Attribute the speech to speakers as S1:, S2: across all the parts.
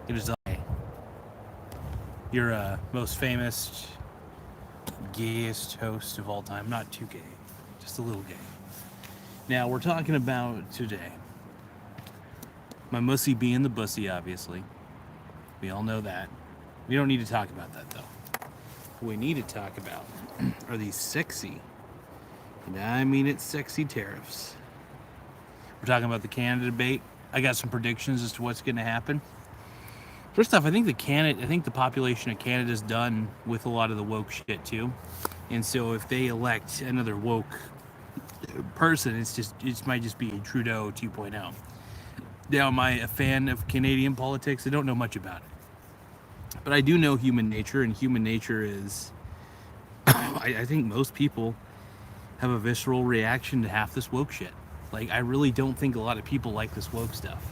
S1: It is I, your most famous, gayest host of all time. Not too gay, just a little gay. Now, we're talking about today my mussy being the bussy, obviously. We all know that. We don't need to talk about that, though. What we need to talk about are these sexy, and I mean it, sexy tariffs. We're talking about the Canada debate. I got some predictions as to what's going to happen. First off, I think the population of Canada's done with a lot of the woke shit too, and so if they elect another woke person, it might just be Trudeau 2.0. Now, am I a fan of Canadian politics? I don't know much about it, but I do know human nature, and human nature is, I think most people have a visceral reaction to half this woke shit. Like, I really don't think a lot of people like this woke stuff.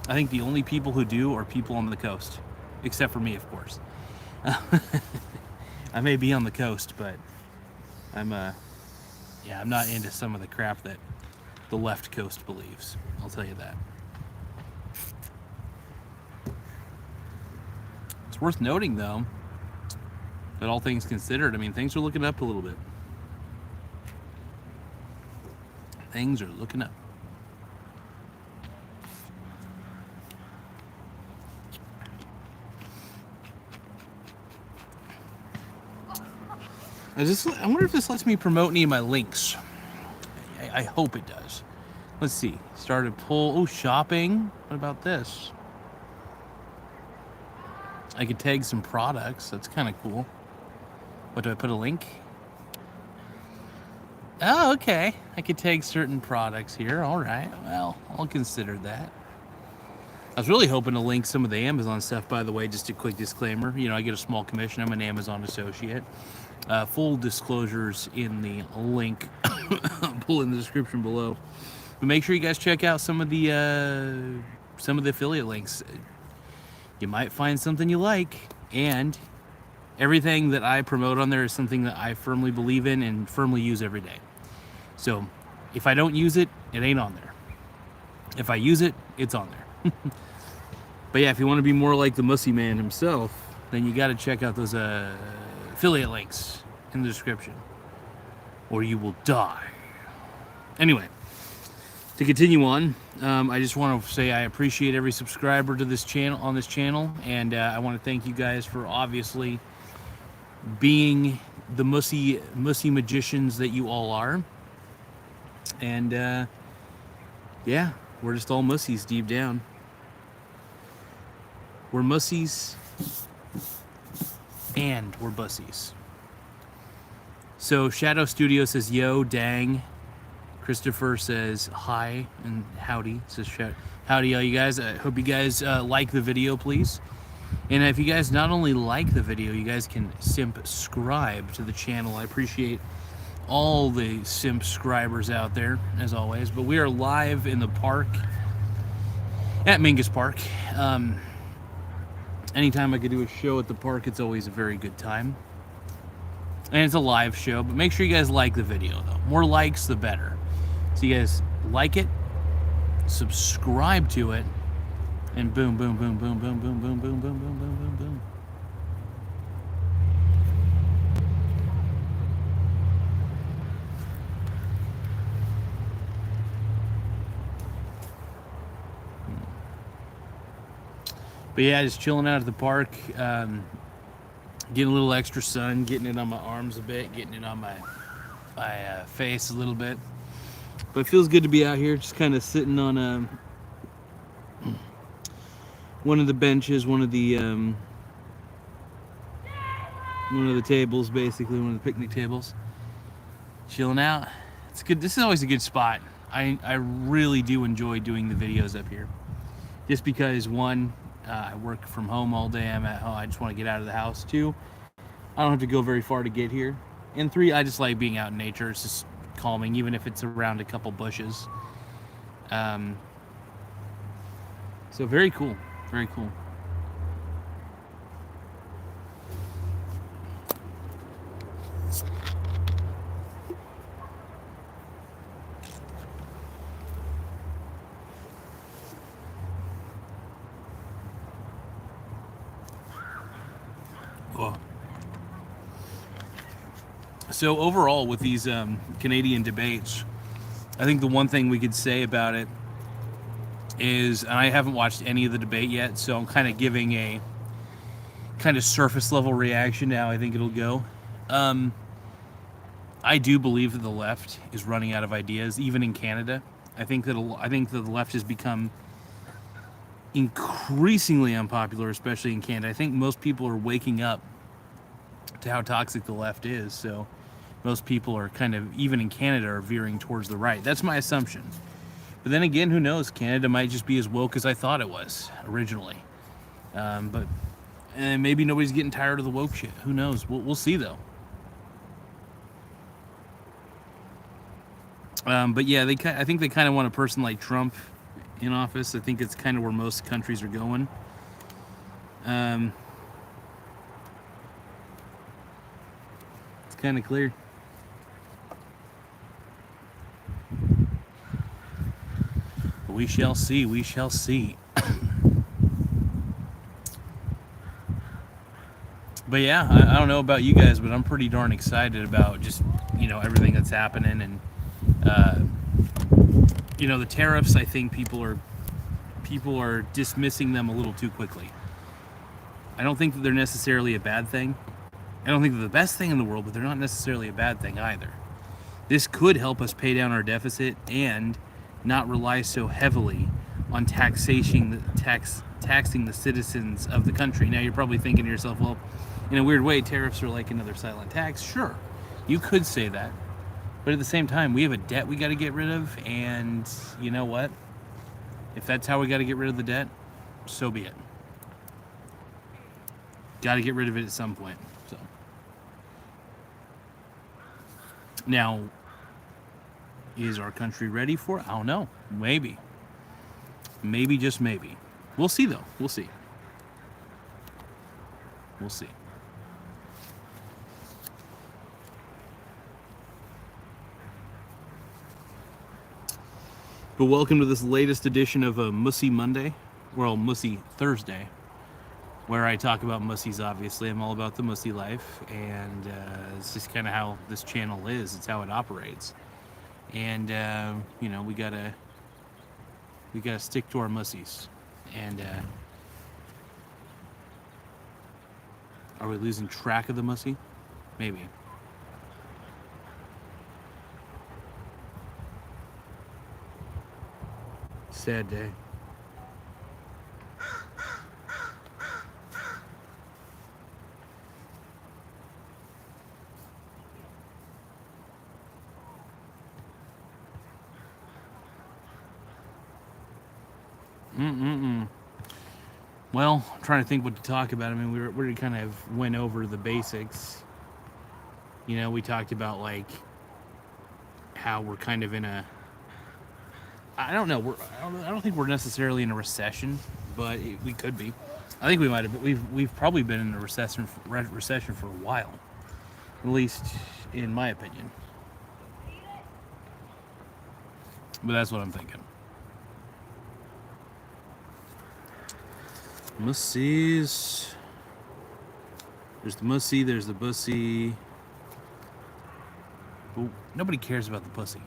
S1: I think the only people who do are people on the coast, except for me, of course. I may be on the coast, but I'm not into some of the crap that the left coast believes. I'll tell you that. It's worth noting, though, that all things considered, I mean, things are looking up a little bit. Things are looking up. I wonder if this lets me promote any of my links. I hope it does. Let's see. Start a poll. Oh, shopping. What about this? I could tag some products. That's kind of cool. What, do I put a link? Oh, okay. I could tag certain products here. All right. Well, I'll consider that. I was really hoping to link some of the Amazon stuff, by the way. Just a quick disclaimer. You know, I get a small commission. I'm an Amazon associate. Full disclosures in the link. Pull in the description below. But make sure you guys check out some of the affiliate links. You might find something you like, and everything that I promote on there is something that I firmly believe in and firmly use every day. So if I don't use it, it ain't on there. If I use it, it's on there. But yeah, if you want to be more like the Mussy Man himself, then you got to check out those affiliate links in the description, or you will die. Anyway, to continue on, I just want to say I appreciate every subscriber to this channel, and I want to thank you guys for obviously being the mussy magicians that you all are. And yeah, we're just all mussies deep down. We're mussies and we're bussies. So Shadow Studio says yo, dang. Christopher says hi and howdy. Says howdy, all you guys. I hope you guys like the video, please. And if you guys not only like the video, you guys can subscribe to the channel. I appreciate all the subscribers out there, as always. But we are live in the park at Mingus Park. Anytime I could do a show at the park, it's always a very good time. And it's a live show, but make sure you guys like the video, though. More likes, the better. So you guys like it, subscribe to it, and boom, boom, boom, boom, boom, boom, boom, boom, boom, boom, boom, boom, boom. But yeah, just chilling out at the park, getting a little extra sun, getting it on my arms a bit, getting it on my face a little bit. But it feels good to be out here, just kind of sitting on one of the benches, one of the tables, basically one of the picnic tables, chilling out. It's good. This is always a good spot. I really do enjoy doing the videos up here, just because one, I work from home all day. I'm at home. I just want to get out of the house. Two, I don't have to go very far to get here. And three, I just like being out in nature. It's just calming, even if it's around a couple bushes. So very cool. Very cool. Oh. So overall, with these Canadian debates, I think the one thing we could say about it is, and I haven't watched any of the debate yet, so I'm kind of giving a kind of surface level reaction to how I think it'll go. I do believe that the left is running out of ideas, even in Canada. I think that the left has become increasingly unpopular, especially in Canada. I think most people are waking up to how toxic the left is. So most people are kind of, even in Canada, are veering towards the right. That's my assumption. But then again, who knows? Canada might just be as woke as I thought it was originally. But maybe nobody's getting tired of the woke shit. Who knows? We'll see, though. But yeah, I think they kind of want a person like Trump in office. I think it's kind of where most countries are going. It's kind of clear. We shall see. We shall see. But yeah, I don't know about you guys, but I'm pretty darn excited about just, everything that's happening. And, the tariffs, I think people are dismissing them a little too quickly. I don't think that they're necessarily a bad thing. I don't think they're the best thing in the world, but they're not necessarily a bad thing either. This could help us pay down our deficit and not rely so heavily on taxing the citizens of the country. Now you're probably thinking to yourself, well, in a weird way, tariffs are like another silent tax. Sure, you could say that. But at the same time, we have a debt we got to get rid of, and you know what? If that's how we got to get rid of the debt, so be it. Got to get rid of it at some point. So now, is our country ready for it? I don't know. Maybe. Maybe, just maybe. We'll see, though. We'll see. We'll see. But welcome to this latest edition of a Mussy Monday, well, Mussy Thursday, where I talk about mussies, obviously. I'm all about the mussy life, and it's just kind of how this channel is. It's how it operates. And, we gotta stick to our mussies. And, are we losing track of the mussy? Maybe. Sad day. Well, I'm trying to think what to talk about. I mean, we kind of went over the basics. We talked about like how we're kind of in a, I don't know. I don't think we're necessarily in a recession, but we could be. I think we might have. We've probably been in a recession for a while, at least in my opinion. But that's what I'm thinking. Mussies. There's the mussy. There's the bussy. But nobody cares about the pussy.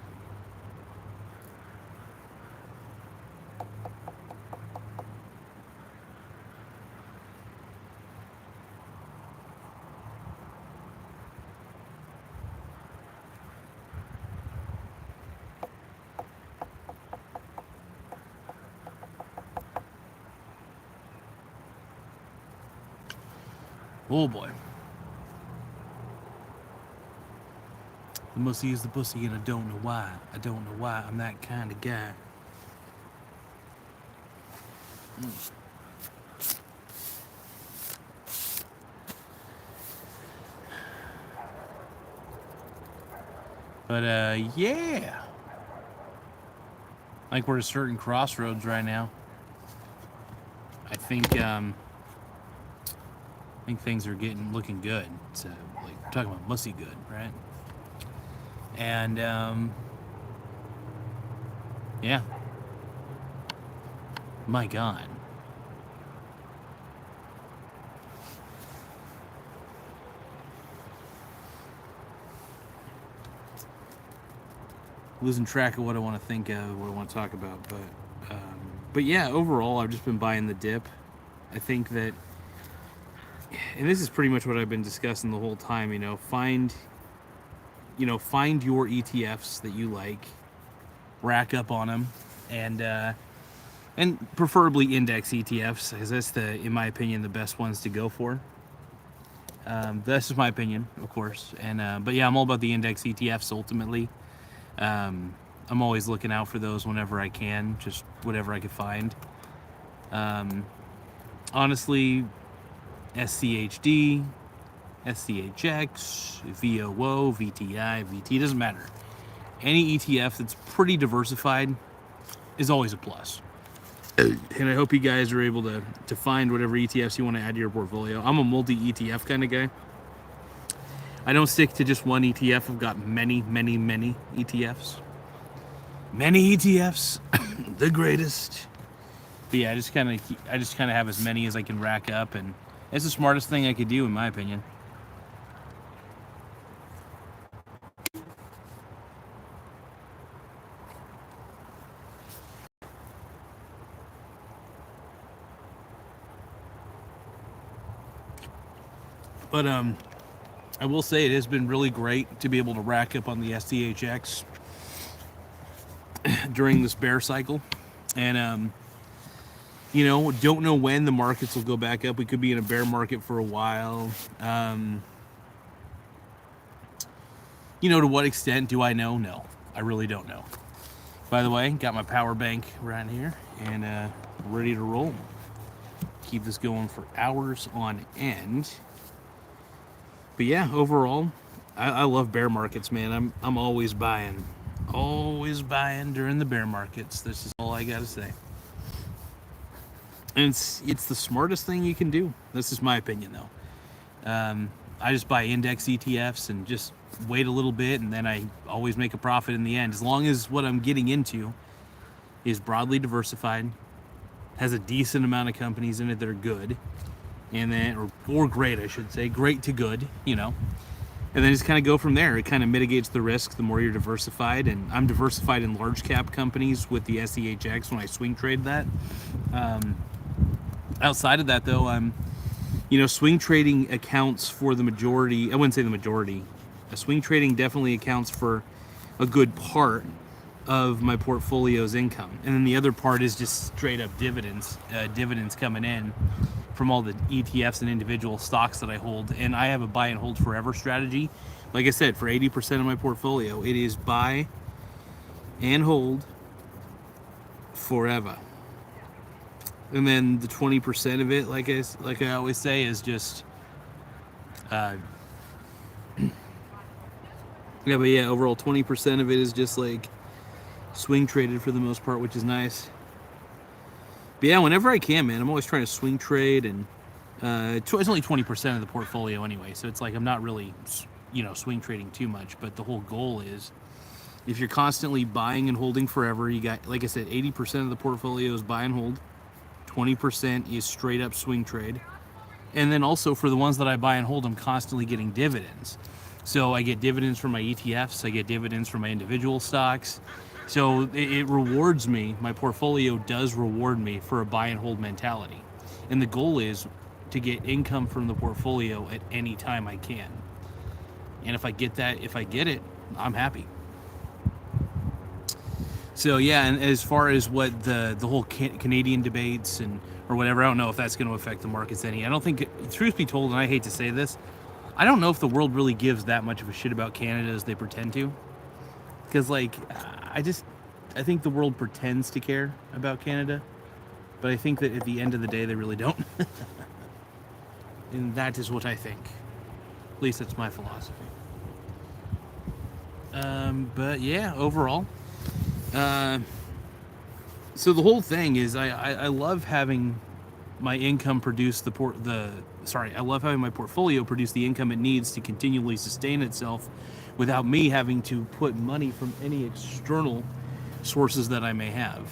S1: Oh boy. The mussy is the pussy, and I don't know why. I don't know why I'm that kind of guy. But yeah. Like we're at a certain crossroads right now. I think things are looking good. It's like we're talking about mussy good, right? And yeah. My God. losing track of what I want to think of, what I want to talk about. But yeah, overall, I've just been buying the dip. I think that, and this is pretty much what I've been discussing the whole time. Find your ETFs that you like, rack up on them, and preferably index ETFs, because that's in my opinion, the best ones to go for. That's just my opinion, of course. But yeah, I'm all about the index ETFs ultimately. I'm always looking out for those whenever I can, just whatever I can find. Honestly, SCHD, SCHX, VOO, VTI, VT, doesn't matter. Any ETF that's pretty diversified is always a plus. And I hope you guys are able to find whatever ETFs you want to add to your portfolio. I'm a multi-ETF kind of guy. I don't stick to just one ETF. I've got many, many, many ETFs. Many ETFs, the greatest. But yeah, I just kind of have as many as I can rack up, and it's the smartest thing I could do, in my opinion. But I will say it has been really great to be able to rack up on the SDHX during this bear cycle. And, don't know when the markets will go back up. We could be in a bear market for a while. To what extent do I know? No, I really don't know. By the way, got my power bank right here and ready to roll. Keep this going for hours on end. But yeah, overall, I love bear markets, man. I'm always buying during the bear markets. This is all I gotta say. And it's the smartest thing you can do. This is my opinion, though. I just buy index ETFs and just wait a little bit, and then I always make a profit in the end, as long as what I'm getting into is broadly diversified, has a decent amount of companies in it that are good, and then or great, I should say, great to good, and then just kind of go from there. It kind of mitigates the risk the more you're diversified, and I'm diversified in large cap companies with the SEHX when I swing trade that. Outside of that, though, swing trading accounts for the majority. I wouldn't say the majority. Swing trading definitely accounts for a good part of my portfolio's income, and then the other part is just straight up dividends coming in from all the ETFs and individual stocks that I hold. And I have a buy and hold forever strategy. Like I said, for 80% of my portfolio, it is buy and hold forever. And then the 20% of it, like I always say, is just overall 20% of it is just like swing traded for the most part, which is nice. But yeah, whenever I can, man, I'm always trying to swing trade, and it's only 20% of the portfolio anyway, so it's like I'm not really, swing trading too much. But the whole goal is, if you're constantly buying and holding forever, you got, like I said, 80% of the portfolio is buy and hold, 20% is straight up swing trade, and then also for the ones that I buy and hold, I'm constantly getting dividends. So I get dividends from my ETFs, I get dividends from my individual stocks. So it rewards me. My portfolio does reward me for a buy and hold mentality. And the goal is to get income from the portfolio at any time I can. And if I get it, I'm happy. So yeah, and as far as what the whole Canadian debates or whatever, I don't know if that's going to affect the markets any. I don't think, truth be told, and I hate to say this, I don't know if the world really gives that much of a shit about Canada as they pretend to. Because, I think the world pretends to care about Canada, but I think that at the end of the day, they really don't. And that is what I think. At least that's my philosophy. But yeah, overall. So the whole thing is, I love having my income produce I love having my portfolio produce the income it needs to continually sustain itself without me having to put money from any external sources that I may have.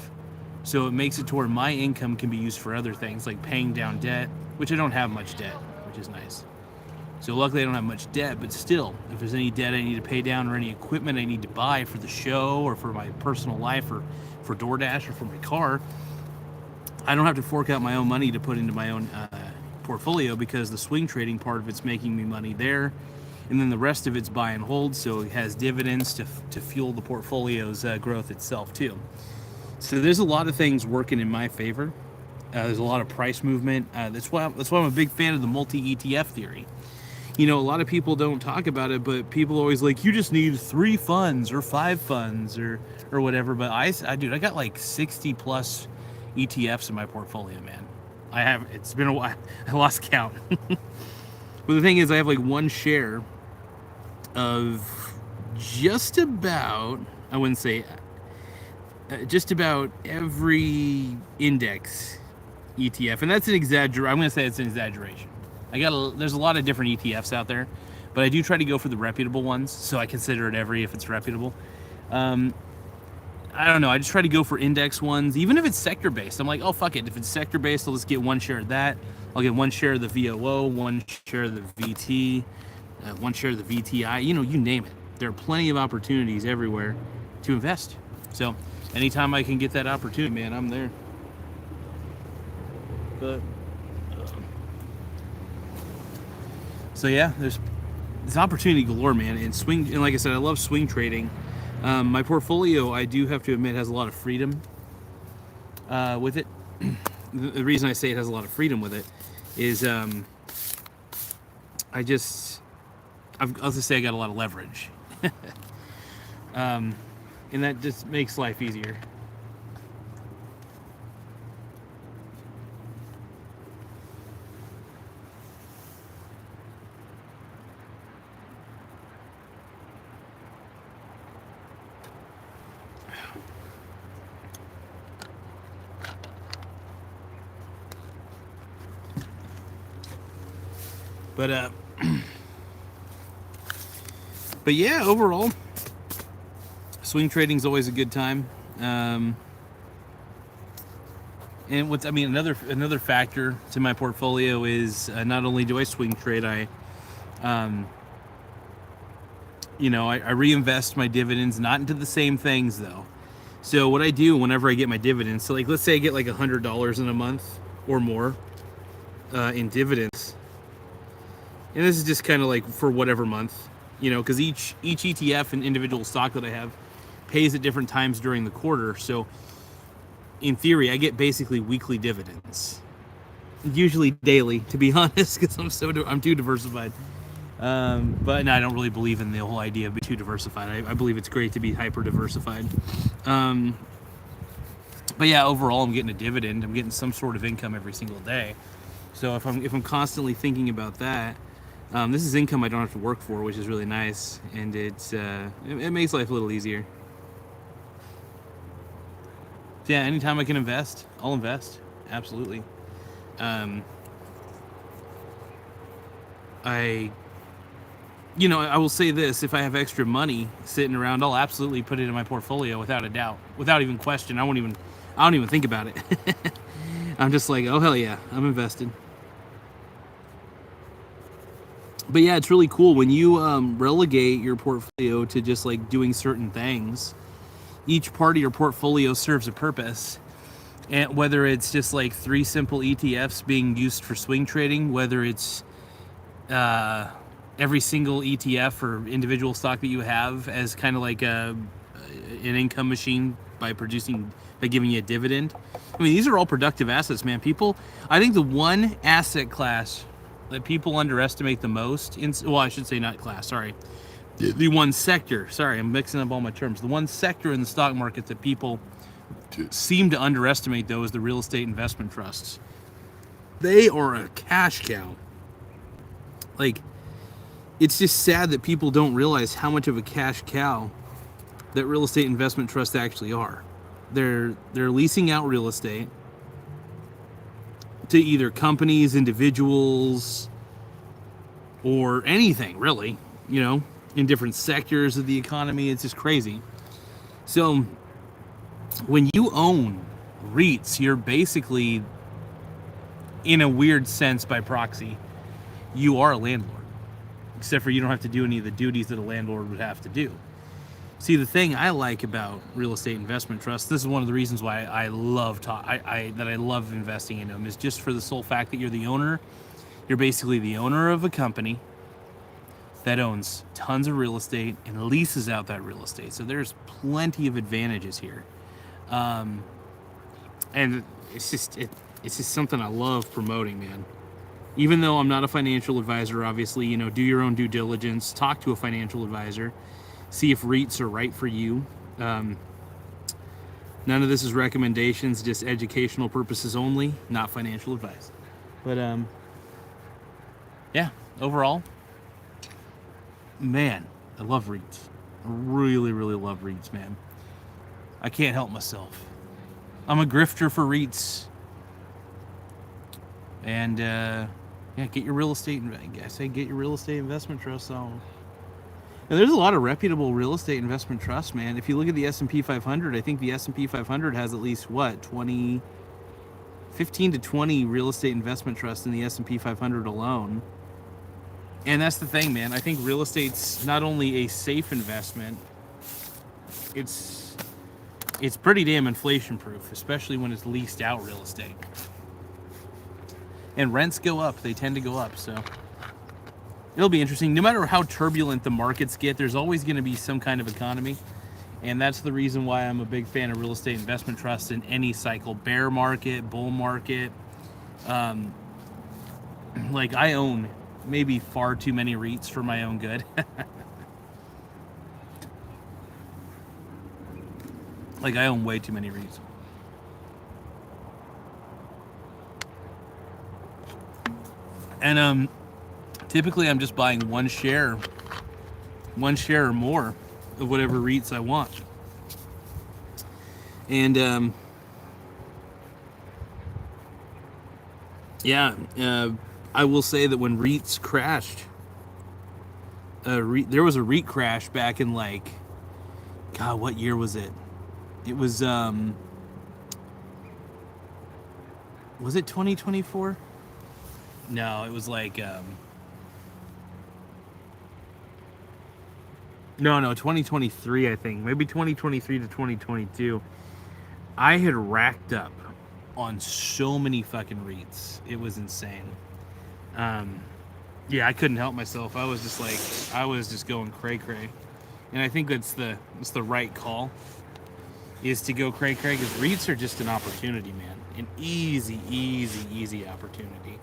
S1: So it makes it to where my income can be used for other things, like paying down debt, which I don't have much debt, which is nice. So luckily I don't have much debt, but still, if there's any debt I need to pay down or any equipment I need to buy for the show or for my personal life or for DoorDash or for my car, I don't have to fork out my own money to put into my own portfolio, because the swing trading part of it's making me money there, and then the rest of it's buy and hold, so it has dividends to fuel the portfolio's growth itself too. So there's a lot of things working in my favor. There's a lot of price movement. That's why I'm a big fan of the multi ETF theory. You know, a lot of people don't talk about it, but people always like, you just need 3 funds or 5 funds or whatever. But I got like 60 plus ETFs in my portfolio, man. It's been a while. I lost count. But the thing is, I have like one share of just about, I wouldn't say, just about every index ETF. And that's an exaggeration. I'm going to say it's an exaggeration. There's a lot of different ETFs out there, but I do try to go for the reputable ones, so I consider it every if it's reputable. I don't know, I just try to go for index ones, even if it's sector based. I'm like, oh fuck it, if it's sector based, I'll just get one share of that. I'll get one share of the VOO, one share of the VT, one share of the VTI, you name it. There are plenty of opportunities everywhere to invest. So anytime I can get that opportunity, man, I'm there. But so yeah, there's opportunity galore, man. And like I said, I love swing trading. My portfolio, I do have to admit, has a lot of freedom with it. The reason I say it has a lot of freedom with it is I'll just say I got a lot of leverage. And that just makes life easier. But yeah, overall, swing trading is always a good time. And another factor to my portfolio is not only do I swing trade, I reinvest my dividends, not into the same things though. So what I do whenever I get my dividends, so like let's say I get like $100 in a month or more in dividends. And this is just kind of like for whatever month, because each ETF and individual stock that I have pays at different times during the quarter. So in theory, I get basically weekly dividends, usually daily, to be honest, because I'm too diversified. But no, I don't really believe in the whole idea of being too diversified. I believe it's great to be hyper diversified. But yeah, overall, I'm getting a dividend. I'm getting some sort of income every single day. So if I'm constantly thinking about that, this is income I don't have to work for, which is really nice, and it makes life a little easier. So yeah, anytime I can invest, I'll invest. Absolutely. I will say this: if I have extra money sitting around, I'll absolutely put it in my portfolio without a doubt, without even question. I don't even think about it. I'm just like, oh hell yeah, I'm invested. But yeah, it's really cool when you relegate your portfolio to just like doing certain things. Each part of your portfolio serves a purpose, and whether it's just like 3 simple ETFs being used for swing trading, whether it's every single ETF or individual stock that you have as kind of like an income machine by giving you a dividend. I mean, these are all productive assets, man. I think the one asset class that people underestimate the most, I should say not class, sorry. The one sector, sorry, I'm mixing up all my terms. The one sector in the stock market that people seem to underestimate, though, is the real estate investment trusts. They are a cash cow. Like, it's just sad that people don't realize how much of a cash cow that real estate investment trusts actually are. They're leasing out real estate to either companies, individuals, or anything really, in different sectors of the economy. It's just crazy. So when you own REITs, you're basically, in a weird sense by proxy, you are a landlord. except for you don't have to do any of the duties that a landlord would have to do. See, the thing I like about real estate investment trusts, this is one of the reasons why I love that I love investing in them, is just for the sole fact that you're the owner. You're basically the owner of a company that owns tons of real estate and leases out that real estate. So there's plenty of advantages here, and it's just something I love promoting, man. Even though I'm not a financial advisor, obviously, you know, do your own due diligence, talk to a financial advisor, see if REITs are right for you. None of this is recommendations, just educational purposes only, not financial advice. But yeah, overall, man, I love REITs. I really, really love REITs, man. I can't help myself. I'm a grifter for REITs. And yeah, get your real estate. I say get your real estate investment trust on. And there's a lot of reputable real estate investment trusts, man. If you look at the S&P 500, I think the S&P 500 has at least, 15 to 20 real estate investment trusts in the S&P 500 alone. And that's the thing, man. I think real estate's not only a safe investment, it's pretty damn inflation proof, especially when it's leased out real estate. And rents go up. They tend to go up, so it'll be interesting. No matter how turbulent the markets get, there's always going to be some kind of economy. And that's the reason why I'm a big fan of real estate investment trusts in any cycle. Bear market, bull market. Like, I own maybe far too many REITs for my own good. Like, I own way too many REITs. And typically I'm just buying one share or more of whatever REITs I want. And yeah, I will say that when REITs crashed, there was a REIT crash back in, like, God, what year was it? It was it 2024? No, it was like, no, 2023, I think. Maybe 2023 to 2022. I had racked up on so many fucking REITs. It was insane. Yeah, I couldn't help myself. I was just going cray-cray. And I think it's the right call, is to go cray-cray, because REITs are just an opportunity, man. An easy opportunity.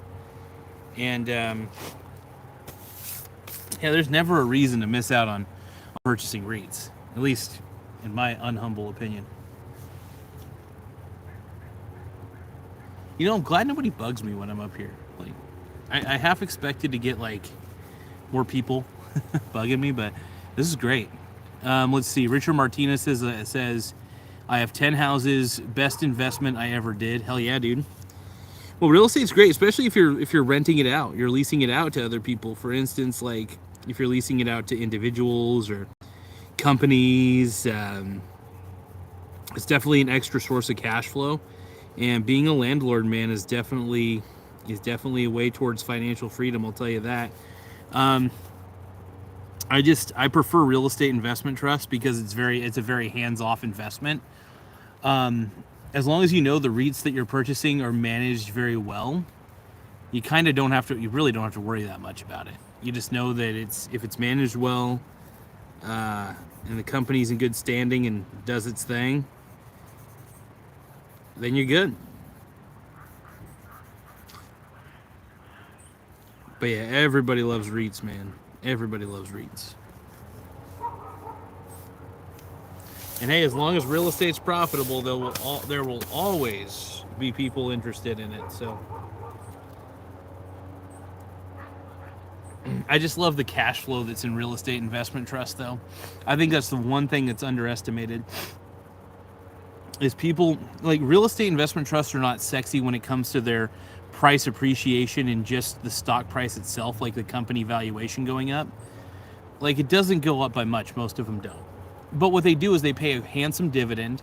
S1: And yeah, there's never a reason to miss out on purchasing REITs, at least in my unhumble opinion. You know, I'm glad nobody bugs me when I'm up here. Like, I half expected to get, like, more people bugging me, but this is great. Let's see. Richard Martinez says, I have 10 houses, best investment I ever did. Hell yeah, dude. Well, real estate's great, especially if you're renting it out. You're leasing it out to other people. For instance, like, if you're leasing it out to individuals or companies, it's definitely an extra source of cash flow. And being a landlord, man, is definitely a way towards financial freedom. I'll tell you that. I prefer real estate investment trusts because it's a very hands-off investment. As long as you know the REITs that you're purchasing are managed very well, you really don't have to worry that much about it. You just know that if it's managed well, and the company's in good standing and does its thing, then you're good. But yeah, everybody loves REITs, man. Everybody loves REITs. And hey, as long as real estate's profitable, there will always be people interested in it. So I just love the cash flow that's in real estate investment trust, though. I think that's the one thing that's underestimated. Is people, like, real estate investment trusts are not sexy when it comes to their price appreciation and just the stock price itself, like the company valuation going up. Like, it doesn't go up by much. Most of them don't. But what they do is they pay a handsome dividend.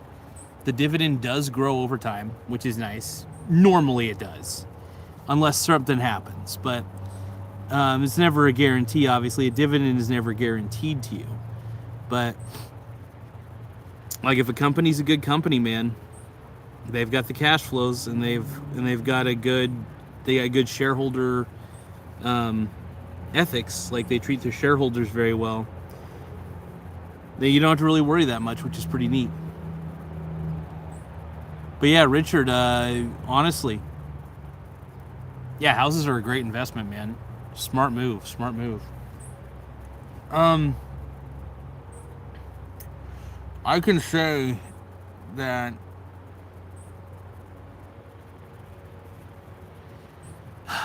S1: The dividend does grow over time, which is nice. Normally it does, unless something happens. But It's never a guarantee, obviously. A dividend is never guaranteed to you. But, like, if a company's a good company, man, they've got the cash flows and they've got good shareholder ethics. Like, they treat their shareholders very well. You don't have to really worry that much, which is pretty neat. But yeah, Richard, honestly, yeah, houses are a great investment, man. Smart move. I can say that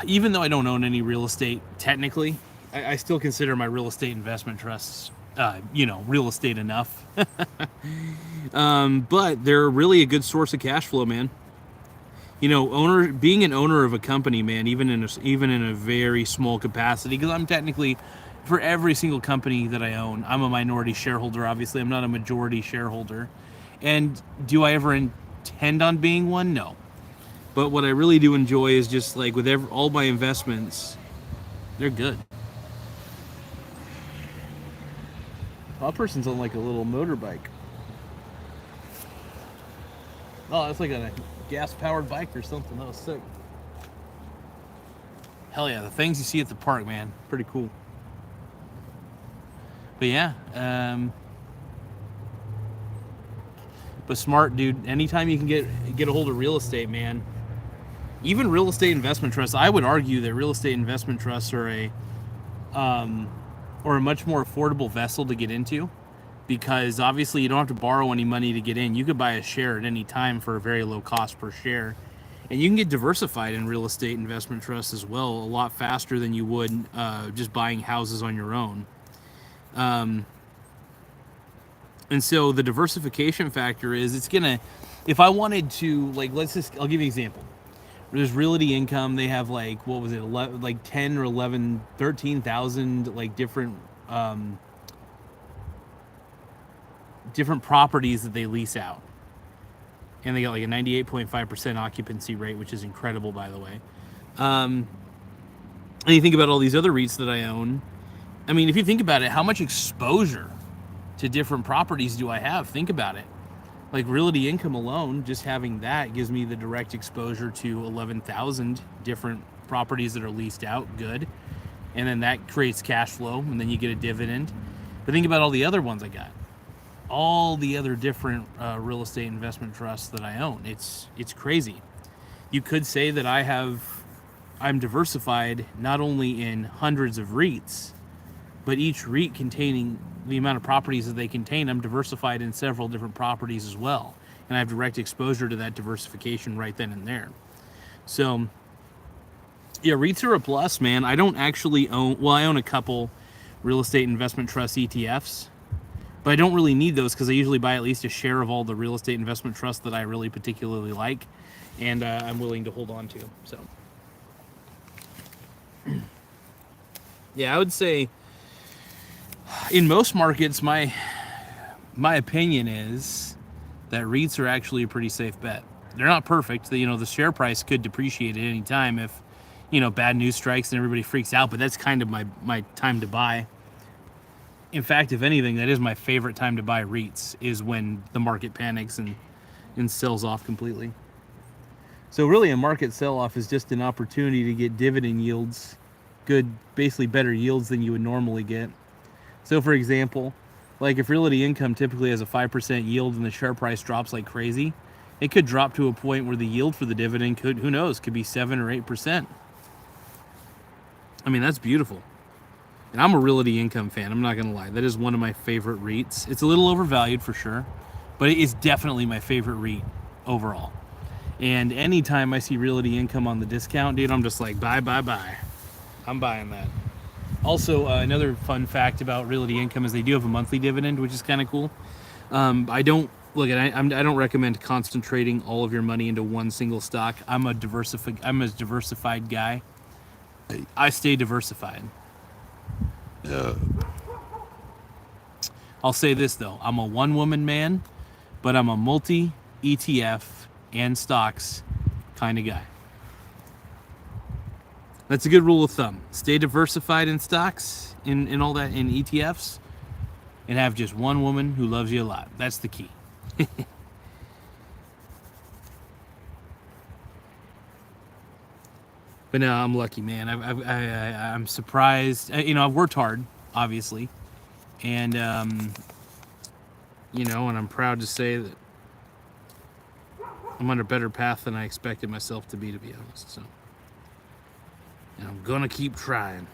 S1: even though I don't own any real estate, technically, I still consider my real estate investment trusts, real estate enough. But they're really a good source of cash flow, man. Being an owner of a company, man, even in a very small capacity, because I'm technically, for every single company that I own, I'm a minority shareholder. Obviously, I'm not a majority shareholder. And do I ever intend on being one? No. But what I really do enjoy is just like with all my investments, they're good. That person's on like a little motorbike. Oh, that's like a gas-powered bike or something. That was sick. Hell yeah, the things you see at the park, man. Pretty cool. But yeah, but smart, dude. Anytime you can get a hold of real estate, man. Even real estate investment trusts, I would argue that real estate investment trusts are a much more affordable vessel to get into, because obviously you don't have to borrow any money to get in. You could buy a share at any time for a very low cost per share, and you can get diversified in real estate investment trusts as well a lot faster than you would just buying houses on your own. And so the diversification factor is if I wanted to, like, I'll give you an example. There's Realty Income. They have like, what was it, 10 or 11, 13,000 like different properties that they lease out. And they got like a 98.5% occupancy rate, which is incredible, by the way. And you think about all these other REITs that I own. I mean, if you think about it, how much exposure to different properties do I have? Think about it. Like Realty Income alone, just having that gives me the direct exposure to 11,000 different properties that are leased out. Good. And then that creates cash flow, and then you get a dividend. But think about all the other ones I got. All the other different real estate investment trusts that I own. It's crazy. You could say that I'm diversified not only in hundreds of REITs, but each REIT containing the amount of properties that they contain, I'm diversified in several different properties as well. And I have direct exposure to that diversification right then and there. So, yeah, REITs are a plus, man. I don't actually I own a couple real estate investment trust ETFs, but I don't really need those because I usually buy at least a share of all the real estate investment trusts that I really particularly like, and I'm willing to hold on to. So, yeah, I would say in most markets, my opinion is that REITs are actually a pretty safe bet. They're not perfect. The share price could depreciate at any time if, bad news strikes and everybody freaks out, but that's kind of my time to buy. In fact, if anything, that is my favorite time to buy REITs, is when the market panics and sells off completely. So really a market sell-off is just an opportunity to get dividend yields, basically better yields than you would normally get. So for example, like if Realty Income typically has a 5% yield and the share price drops like crazy, it could drop to a point where the yield for the dividend could be 7 or 8%. I mean, that's beautiful. And I'm a Realty Income fan, I'm not going to lie. That is one of my favorite REITs. It's a little overvalued for sure, but it is definitely my favorite REIT overall. And anytime I see Realty Income on the discount, dude, I'm just like, buy. I'm buying that. Also, another fun fact about Realty Income is they do have a monthly dividend, which is kind of cool. I don't recommend concentrating all of your money into one single stock. I'm a diversified guy. I stay diversified. I'll say this though, I'm a one-woman man, but I'm a multi-ETF and stocks kind of guy. That's a good rule of thumb. Stay diversified in stocks, in all that, in ETFs, and have just one woman who loves you a lot. That's the key. But no, I'm lucky, man. I'm surprised. I've worked hard, obviously, and and I'm proud to say that I'm on a better path than I expected myself to be honest. So, and I'm gonna keep trying.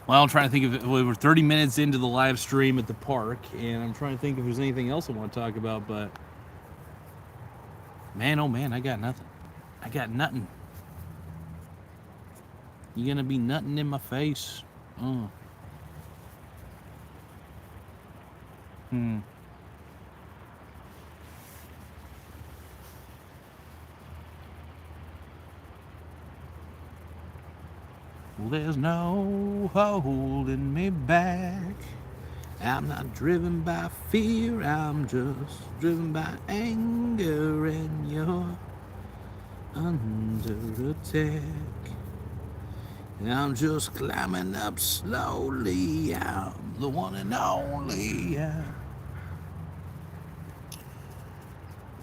S1: Well, I'm trying to think of it. We're 30 minutes into the live stream at the park, and I'm trying to think if there's anything else I want to talk about, but man, oh man, I got nothing. I got nothing. You gonna be nothing in my face? Oh. Hmm. Well, there's no holding me back. I'm not driven by fear, I'm just driven by anger, and you're under attack. And I'm just climbing up slowly, I'm the one and only.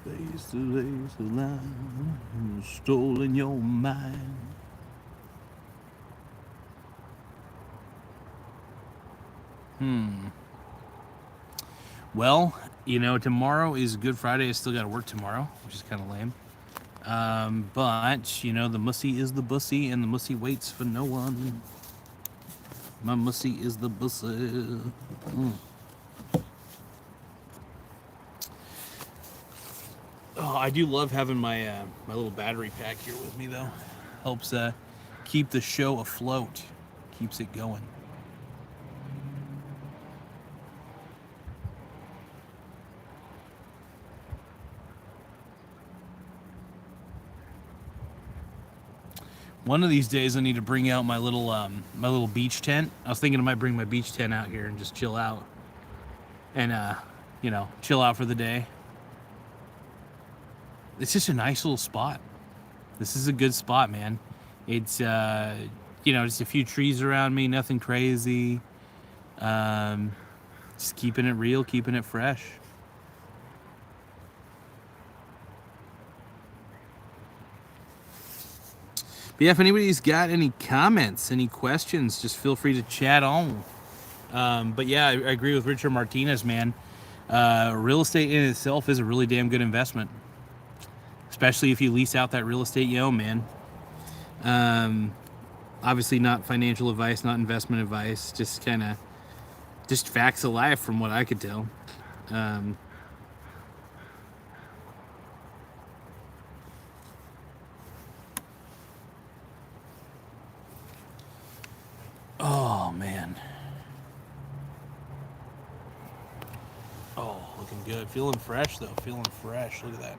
S1: Face to face the line, stolen your mind. Well, tomorrow is Good Friday. I still got to work tomorrow, which is kind of lame. But, the mussy is the bussy, and the mussy waits for no one. My mussy is the bussy. Oh, I do love having my my little battery pack here with me, though. Helps keep the show afloat. Keeps it going. One of these days, I need to bring out my little beach tent. I was thinking I might bring my beach tent out here and just chill out, and chill out for the day. It's just a nice little spot. This is a good spot, man. It's just a few trees around me, nothing crazy. Just keeping it real, keeping it fresh. But yeah, if anybody's got any comments, any questions, just feel free to chat on. But yeah, I agree with Richard Martinez, man. Real estate in itself is a really damn good investment, especially if you lease out that real estate you own, man. Obviously not financial advice, not investment advice, just facts of life from what I could tell. Oh, man. Oh, looking good. Feeling fresh, though. Feeling fresh. Look at that.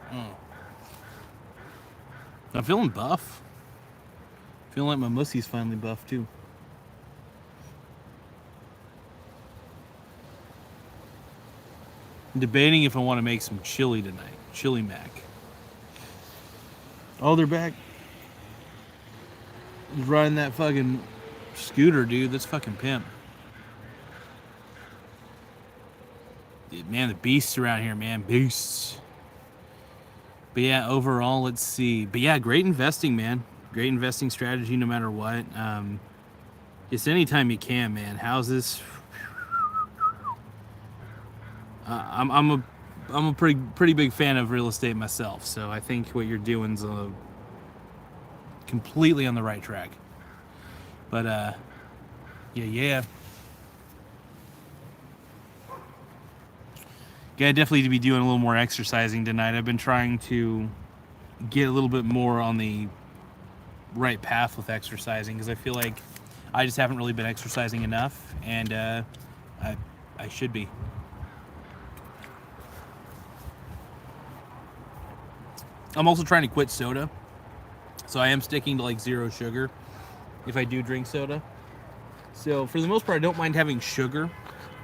S1: I'm feeling buff. Feeling like my mussy's finally buff, too. I'm debating if I want to make some chili tonight. Chili mac. Oh, they're back. He's riding that fucking scooter, dude. That's fucking pimp. man, the beasts around here, man, beasts. But yeah, overall, let's see. But yeah, great investing, man. Great investing strategy, no matter what. Just anytime you can, man. Houses. I'm a pretty big fan of real estate myself, so I think what you're doing's completely on the right track. But yeah. Yeah, definitely to be doing a little more exercising tonight. I've been trying to get a little bit more on the right path with exercising because I feel like I just haven't really been exercising enough, and I should be. I'm also trying to quit soda, so I am sticking to like 0 sugar if I do drink soda. So for the most part, I don't mind having sugar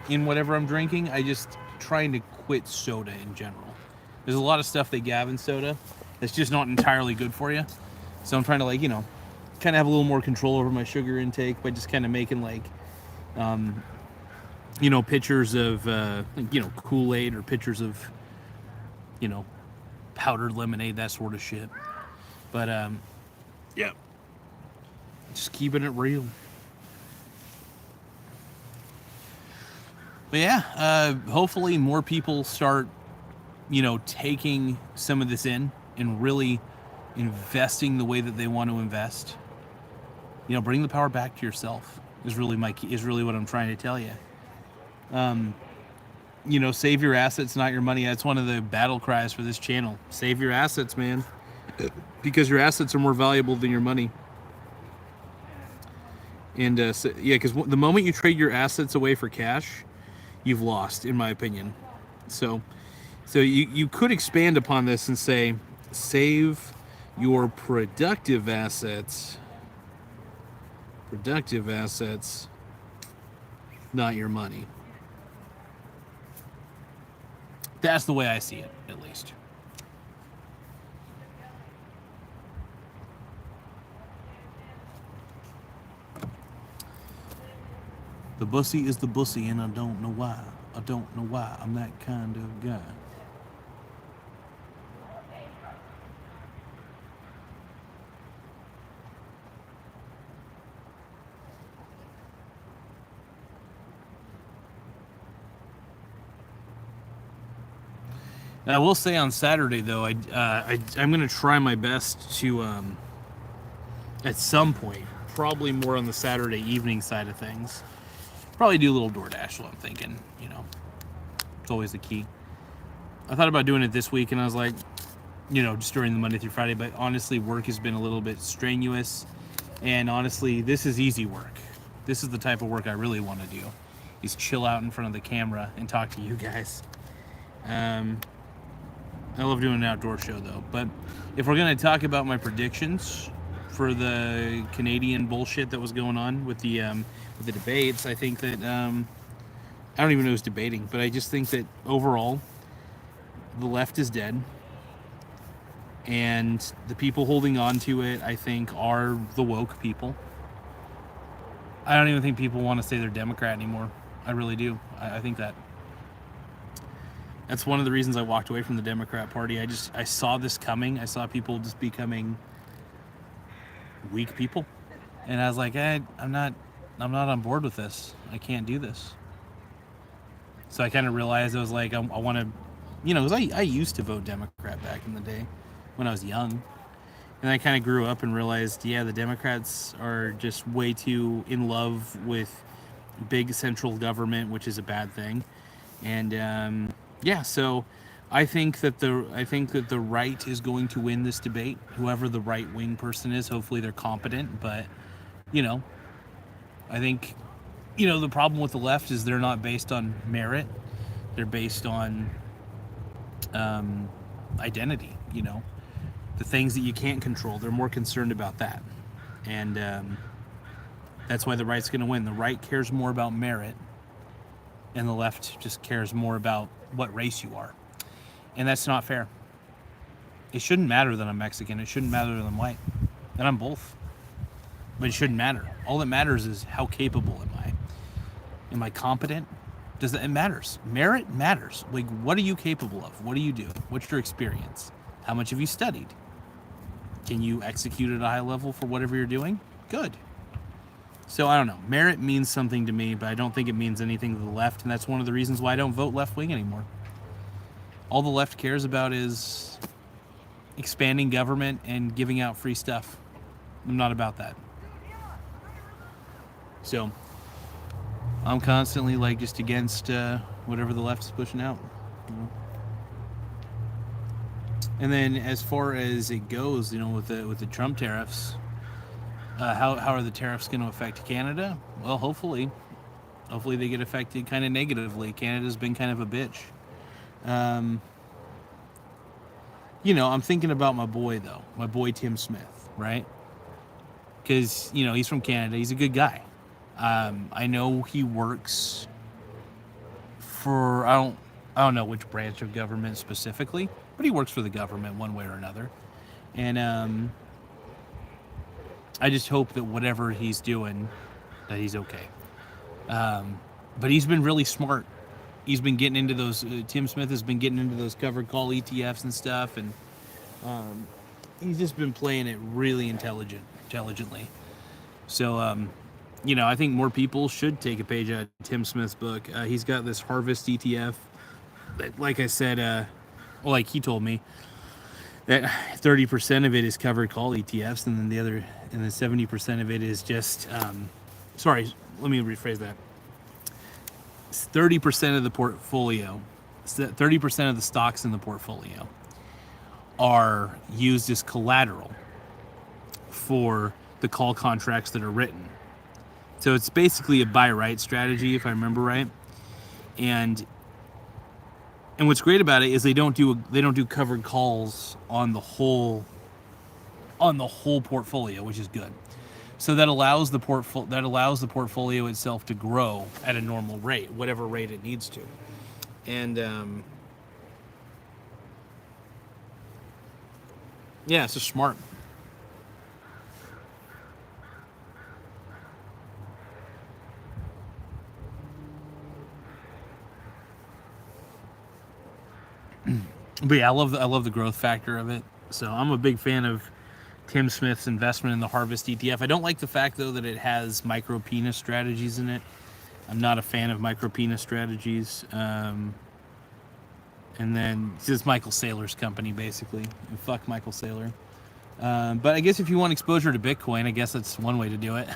S1: in whatever I'm drinking. I just trying to quit soda in general. There's a lot of stuff they have in soda that's just not entirely good for you. So I'm trying to like, kind of have a little more control over my sugar intake by just kind of making like, pictures of, Kool-Aid or pictures of, powdered lemonade, that sort of shit. But, yeah, just keeping it real. But yeah, hopefully more people start, taking some of this in and really investing the way that they want to invest. Bring the power back to yourself is really what I'm trying to tell you. Save your assets, not your money. That's one of the battle cries for this channel. Save your assets, man, because your assets are more valuable than your money. And because the moment you trade your assets away for cash, you've lost, in my opinion. So you could expand upon this and say, save your productive assets, not your money. That's the way I see it, at least. The bussy is the bussy, and I don't know why. I'm that kind of guy. I will say on Saturday, though, I'm going to try my best to, at some point, probably more on the Saturday evening side of things, probably do a little DoorDash, what I'm thinking, It's always the key. I thought about doing it this week, and I was like, just during the Monday through Friday, but honestly, work has been a little bit strenuous, and honestly, this is easy work. This is the type of work I really want to do, is chill out in front of the camera and talk to you guys. I love doing an outdoor show, though. But if we're going to talk about my predictions for the Canadian bullshit that was going on with the debates, I think that I don't even know who's debating, but I just think that overall, the left is dead, and the people holding on to it, I think, are the woke people. I don't even think people want to say they're Democrat anymore. I really do. I think that. That's one of the reasons I walked away from the Democrat Party. I saw this coming. I saw people just becoming weak people, and I was like, I'm not on board with this. I can't do this. So I kind of realized I was like, I want to, because I used to vote Democrat back in the day when I was young, and I kind of grew up and realized, yeah, the Democrats are just way too in love with big central government, which is a bad thing, and yeah, so I think that the right is going to win this debate. Whoever the right wing person is, hopefully they're competent. But I think the problem with the left is they're not based on merit; they're based on identity. The things that you can't control. They're more concerned about that, and that's why the right's going to win. The right cares more about merit, and the left just cares more about what race you are. And that's not fair. It shouldn't matter that I'm Mexican. It shouldn't matter that I'm white. And I'm both. But it shouldn't matter. All that matters is how capable am I? Am I competent? Does that, it matters. Merit matters. Like, what are you capable of? What do you do? What's your experience? How much have you studied? Can you execute at a high level for whatever you're doing? Good. So I don't know. Merit means something to me, but I don't think it means anything to the left, and that's one of the reasons why I don't vote left wing anymore. All the left cares about is expanding government and giving out free stuff. I'm not about that. So I'm constantly like just against whatever the left is pushing out. You know? And then as far as it goes, you know, with the Trump tariffs, how are the tariffs going to affect Canada? Well, hopefully they get affected kind of negatively. Canada's been kind of a bitch. You know, I'm thinking about my boy though, my boy Tim Smith, right? Because you know he's from Canada. He's a good guy. I know he works for I don't know which branch of government specifically, but he works for the government one way or another. And I just hope that whatever he's doing, that he's okay. But he's been really smart. He's been getting into those. Tim Smith has been getting into those covered call ETFs and stuff, and he's just been playing it really intelligently. So, you know, I think more people should take a page out of Tim Smith's book. He's got this Harvest ETF. That, like I said, well, like he told me, that 30% of it is covered call ETFs, and then the other, and then 70% of it is just. Sorry, let me rephrase that. 30% of the portfolio, 30% of the stocks in the portfolio are used as collateral for the call contracts that are written. So it's basically a buy right strategy, if I remember right. And what's great about it is they don't do covered calls on the whole portfolio, which is good. So that allows the portfolio itself to grow at a normal rate, whatever rate it needs to. And yeah, it's just smart. But yeah, I love the growth factor of it. So I'm a big fan of Tim Smith's investment in the Harvest ETF. I don't like the fact though that it has micro penis strategies in it. I'm not a fan of micro penis strategies. And then it's Michael Saylor's company basically. And fuck Michael Saylor. But I guess if you want exposure to Bitcoin, I guess that's one way to do it.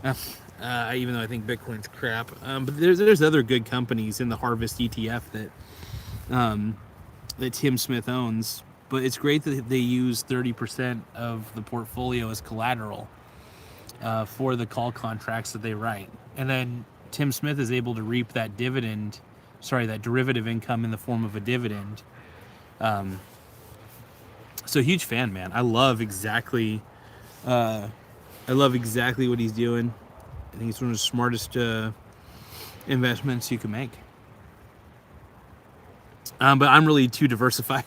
S1: Even though I think Bitcoin's crap. But there's other good companies in the Harvest ETF that Tim Smith owns. But it's great that they use 30% of the portfolio as collateral for the call contracts that they write. And then Tim Smith is able to reap that that derivative income in the form of a dividend. So huge fan, man. I love exactly what he's doing. I think it's one of the smartest investments you can make. But I'm really too diversified.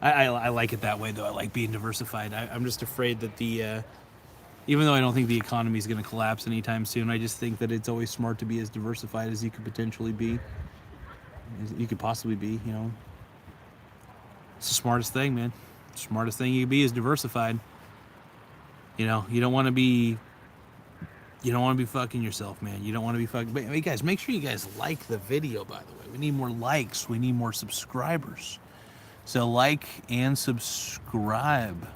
S1: I like it that way, though. I like being diversified. I'm just afraid that even though I don't think the economy is going to collapse anytime soon, I just think that it's always smart to be as diversified as you could potentially be, as you could possibly be. You know, it's the smartest thing, man. The smartest thing you can be is diversified. You know, you don't want to be fucking yourself, man. You don't want to be fucking. But hey, guys, make sure you guys like the video. By the way, we need more likes. We need more subscribers. So like and subscribe.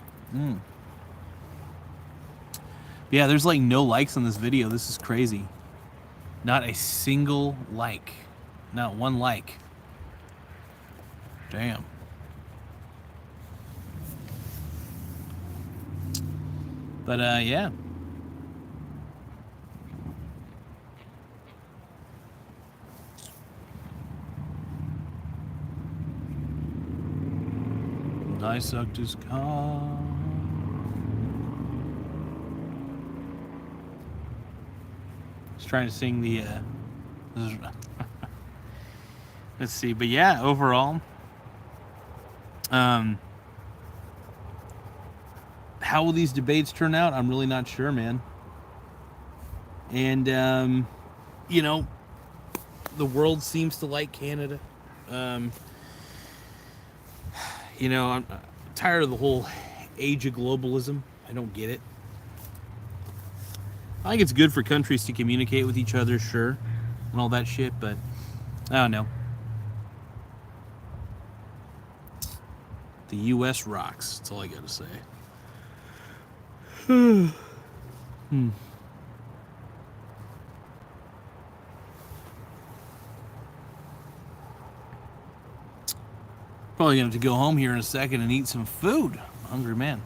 S1: Yeah, there's like no likes on this video. This is crazy. Not a single like. Not one like. Damn. But yeah. I sucked his cock. Just trying to sing the let's see, but yeah, overall, how will these debates turn out? I'm really not sure, man. And you know, the world seems to like Canada. Um, I'm tired of the whole age of globalism. I don't get it. I think it's good for countries to communicate with each other, sure, and all that shit, but I don't know. The U.S. rocks. That's all I gotta say. Probably gonna have to go home here in a second and eat some food. I'm a hungry man.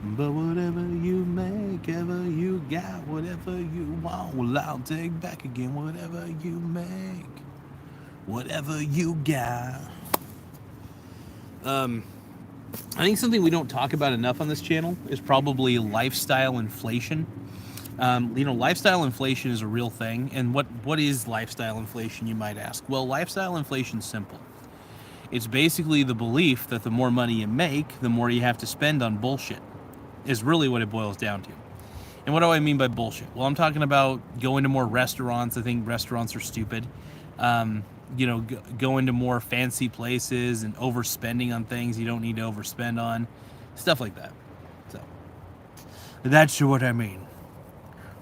S1: But whatever you make, ever you got, whatever you want, well, I'll take back again. Whatever you make, whatever you got. I think something we don't talk about enough on this channel is probably lifestyle inflation. Lifestyle inflation is a real thing. And what is lifestyle inflation, you might ask? Well, lifestyle inflation is simple. It's basically the belief that the more money you make, the more you have to spend on bullshit, is really what it boils down to. And what do I mean by bullshit? Well, I'm talking about going to more restaurants. I think restaurants are stupid. Going to more fancy places and overspending on things you don't need to overspend on. Stuff like that. So, that's what I mean.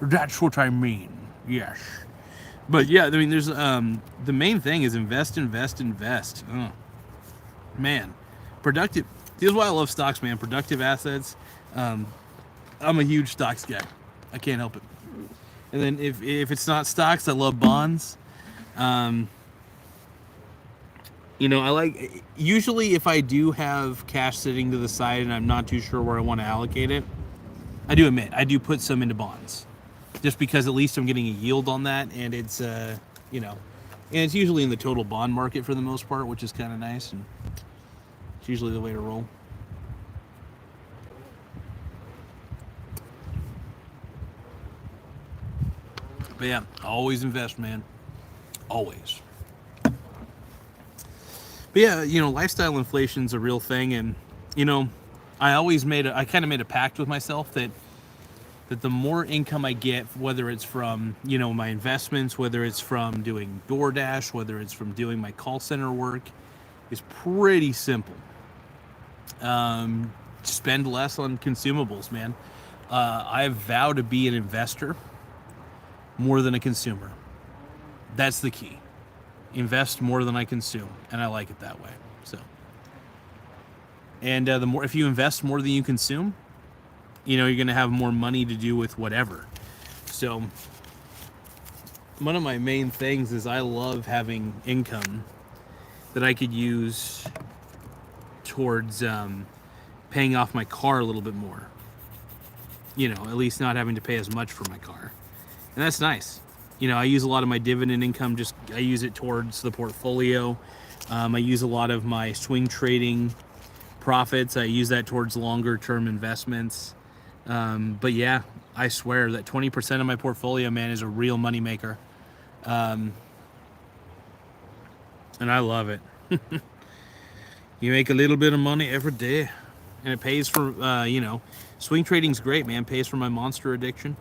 S1: That's what I mean. Yes. But yeah, I mean, there's the main thing is invest. Oh, man, productive. This is why I love stocks, man. Productive assets. I'm a huge stocks guy. I can't help it. And then if it's not stocks, I love bonds. I like, usually if I do have cash sitting to the side and I'm not too sure where I want to allocate it, I do admit I do put some into bonds, just because at least I'm getting a yield on that, and it's and it's usually in the total bond market for the most part, which is kind of nice, and it's usually the way to roll. But yeah, always invest, man. Always. But yeah, lifestyle inflation's a real thing, and I kind of made a pact with myself that the more income I get, whether it's from my investments, whether it's from doing DoorDash, whether it's from doing my call center work, is pretty simple. Spend less on consumables, man. I vow to be an investor more than a consumer. That's the key. Invest more than I consume, and I like it that way. So, and if you invest more than you consume, you're going to have more money to do with whatever. So, one of my main things is I love having income that I could use towards paying off my car a little bit more. At least not having to pay as much for my car, and that's nice. I use a lot of my dividend income, I use it towards the portfolio. I use a lot of my swing trading profits. I use that towards longer term investments. But yeah, I swear that 20% of my portfolio, man, is a real money maker. And I love it. You make a little bit of money every day, and it pays for, swing trading's great, man. Pays for my monster addiction.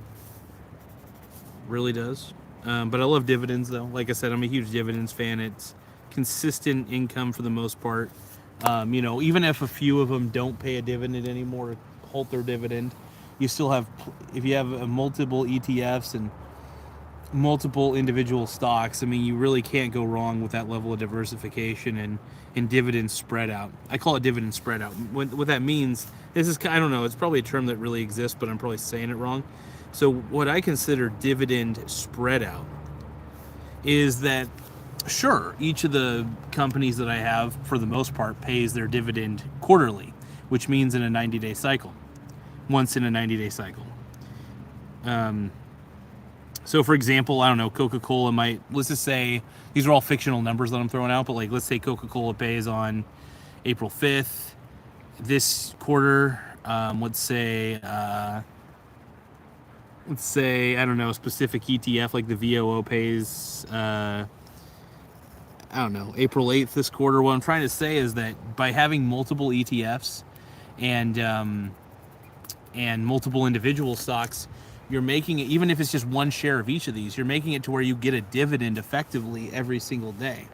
S1: Really does. But I love dividends, though. Like I said, I'm a huge dividends fan. It's consistent income for the most part. Even if a few of them don't pay a dividend anymore, halt their dividend, you still have, if you have multiple ETFs and multiple individual stocks, I mean, you really can't go wrong with that level of diversification and dividend spread out. I call it dividend spread out. What that means, I don't know, it's probably a term that really exists, but I'm probably saying it wrong. So what I consider dividend spread out is that, sure, each of the companies that I have, for the most part, pays their dividend quarterly, which means in a 90-day cycle, once in a 90-day cycle. So for example, I don't know, Coca-Cola let's just say, these are all fictional numbers that I'm throwing out, but let's say Coca-Cola pays on April 5th, this quarter, let's say, I don't know, a specific ETF like the VOO pays, I don't know, April 8th this quarter. What I'm trying to say is that by having multiple ETFs and and multiple individual stocks, you're making it, even if it's just one share of each of these, you're making it to where you get a dividend effectively every single day.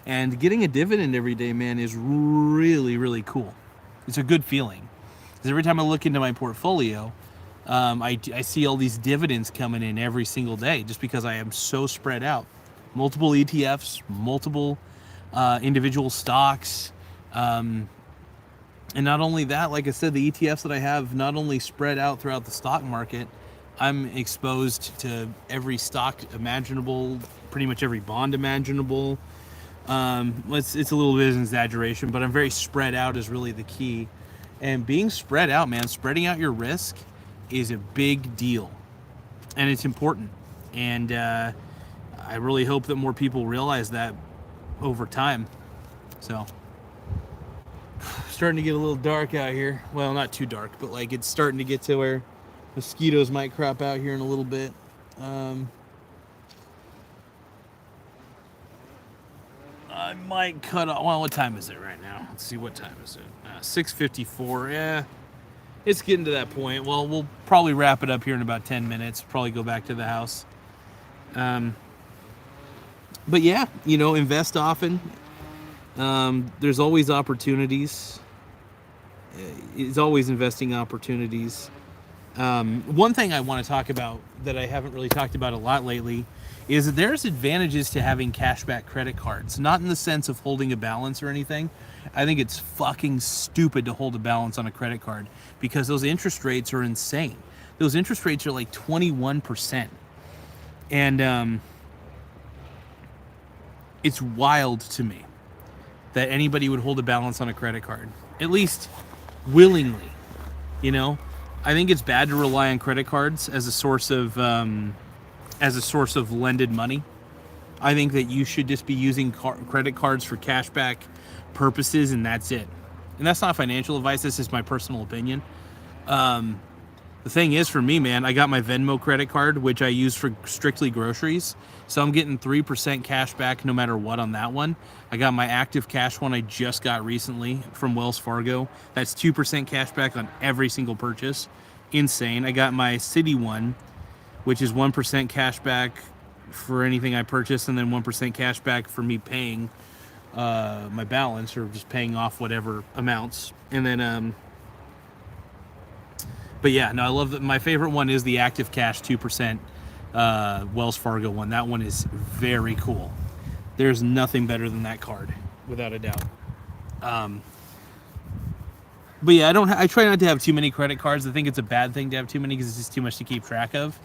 S1: And getting a dividend every day, man, is really, really cool. It's a good feeling. Because every time I look into my portfolio, I see all these dividends coming in every single day just because I am so spread out. Multiple ETFs, multiple individual stocks. And not only that, like I said, the ETFs that I have not only spread out throughout the stock market, I'm exposed to every stock imaginable, pretty much every bond imaginable. It's a little bit of an exaggeration, but I'm very spread out is really the key. And being spread out, man, spreading out your risk is a big deal. And it's important. And I really hope that more people realize that over time. So, starting to get a little dark out here. Well, not too dark, but like it's starting to get to where mosquitoes might crop out here in a little bit. I might cut off. Well, what time is it right now? Let's see, what time is it? 6:54. Yeah, it's getting to that point. Well, we'll probably wrap it up here in about 10 minutes. Probably go back to the house. But yeah, invest often. There's always opportunities. It's always investing opportunities. One thing I want to talk about that I haven't really talked about a lot lately is that there's advantages to having cashback credit cards. Not in the sense of holding a balance or anything. I think it's fucking stupid to hold a balance on a credit card because those interest rates are insane. Those interest rates are like 21%. And it's wild to me that anybody would hold a balance on a credit card, at least willingly. I think it's bad to rely on credit cards as a source of lended money. I think that you should just be using credit cards for cashback purposes, and that's it. And that's not financial advice. This is my personal opinion. The thing is, for me, man, I got my Venmo credit card, which I use for strictly groceries. So I'm getting 3% cash back no matter what on that one. I got my Active Cash one I just got recently from Wells Fargo. That's 2% cash back on every single purchase. Insane. I got my Citi one, which is 1% cash back for anything I purchase, and then 1% cash back for me paying my balance or just paying off whatever amounts. And then but yeah, no, I love that. My favorite one is the Active Cash 2% Wells Fargo one. That one is very cool. There's nothing better than that card, without a doubt. But yeah, I try not to have too many credit cards. I think it's a bad thing to have too many because it's just too much to keep track of.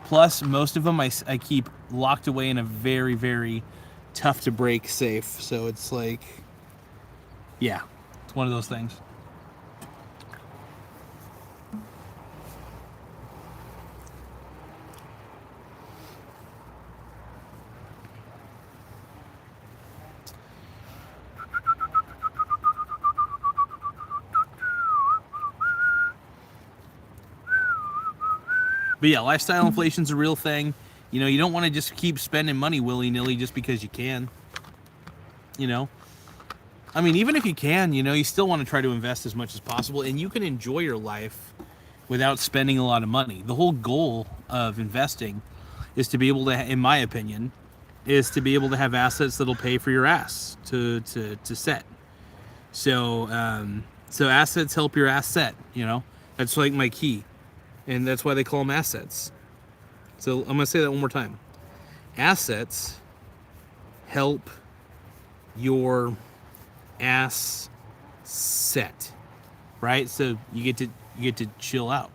S1: Plus, most of them I keep locked away in a very, very tough to break safe. So it's like, yeah, it's one of those things. But yeah, lifestyle inflation's a real thing. You don't want to just keep spending money willy-nilly just because you can. I mean, even if you can, you still want to try to invest as much as possible, and you can enjoy your life without spending a lot of money. The whole goal of investing is to be able to, in my opinion, is to be able to have assets that'll pay for your ass to set. So assets help your ass set. That's like my key. And that's why they call them assets. So I'm going to say that one more time. Assets help your ass set, right? So you get to chill out.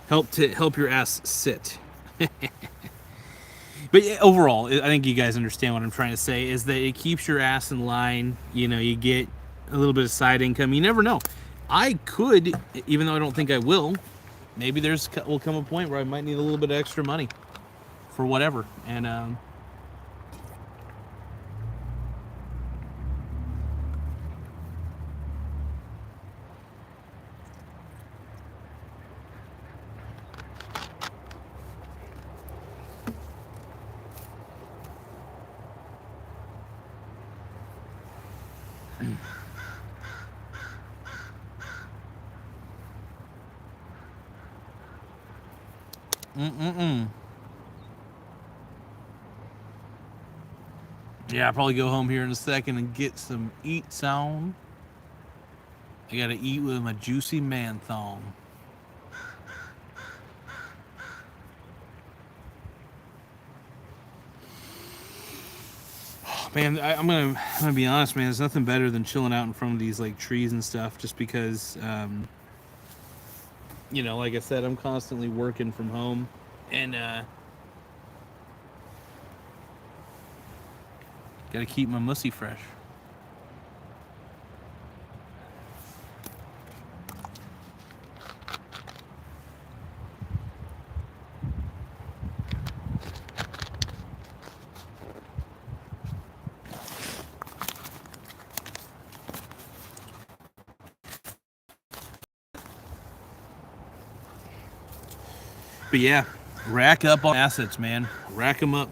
S1: Help your ass sit. But overall, I think you guys understand what I'm trying to say, is that it keeps your ass in line. You get a little bit of side income. You never know. I could, even though I don't think I will, maybe will come a point where I might need a little bit of extra money for whatever. And Yeah, I'll probably go home here in a second and get some eats on. I gotta eat with my juicy man thong. Man, I'm gonna be honest, man. There's nothing better than chilling out in front of these like trees and stuff, just because, you know, like I said, I'm constantly working from home, and gotta keep my mussy fresh. But yeah, rack up on assets, man. Rack them up.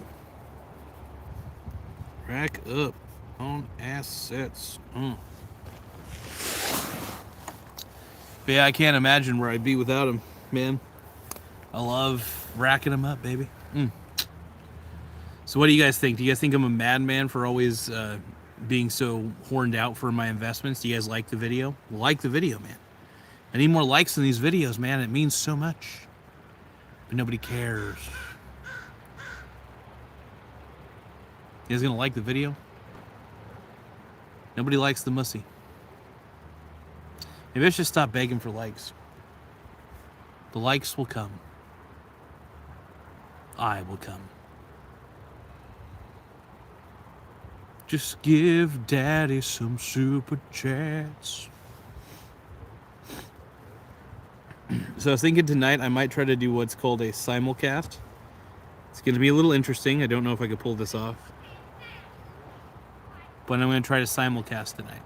S1: Rack up on assets. But yeah, I can't imagine where I'd be without them, man. I love racking them up, baby. So what do you guys think? Do you guys think I'm a madman for always being so horned out for my investments? Do you guys like the video? Like the video, man. I need more likes in these videos, man. It means so much. But nobody cares. You guys gonna like the video? Nobody likes the mussy. Maybe I should stop begging for likes. The likes will come. I will come. Just give daddy some super chats. So I was thinking tonight I might try to do what's called a simulcast. It's going to be a little interesting. I don't know if I could pull this off. But I'm going to try to simulcast tonight.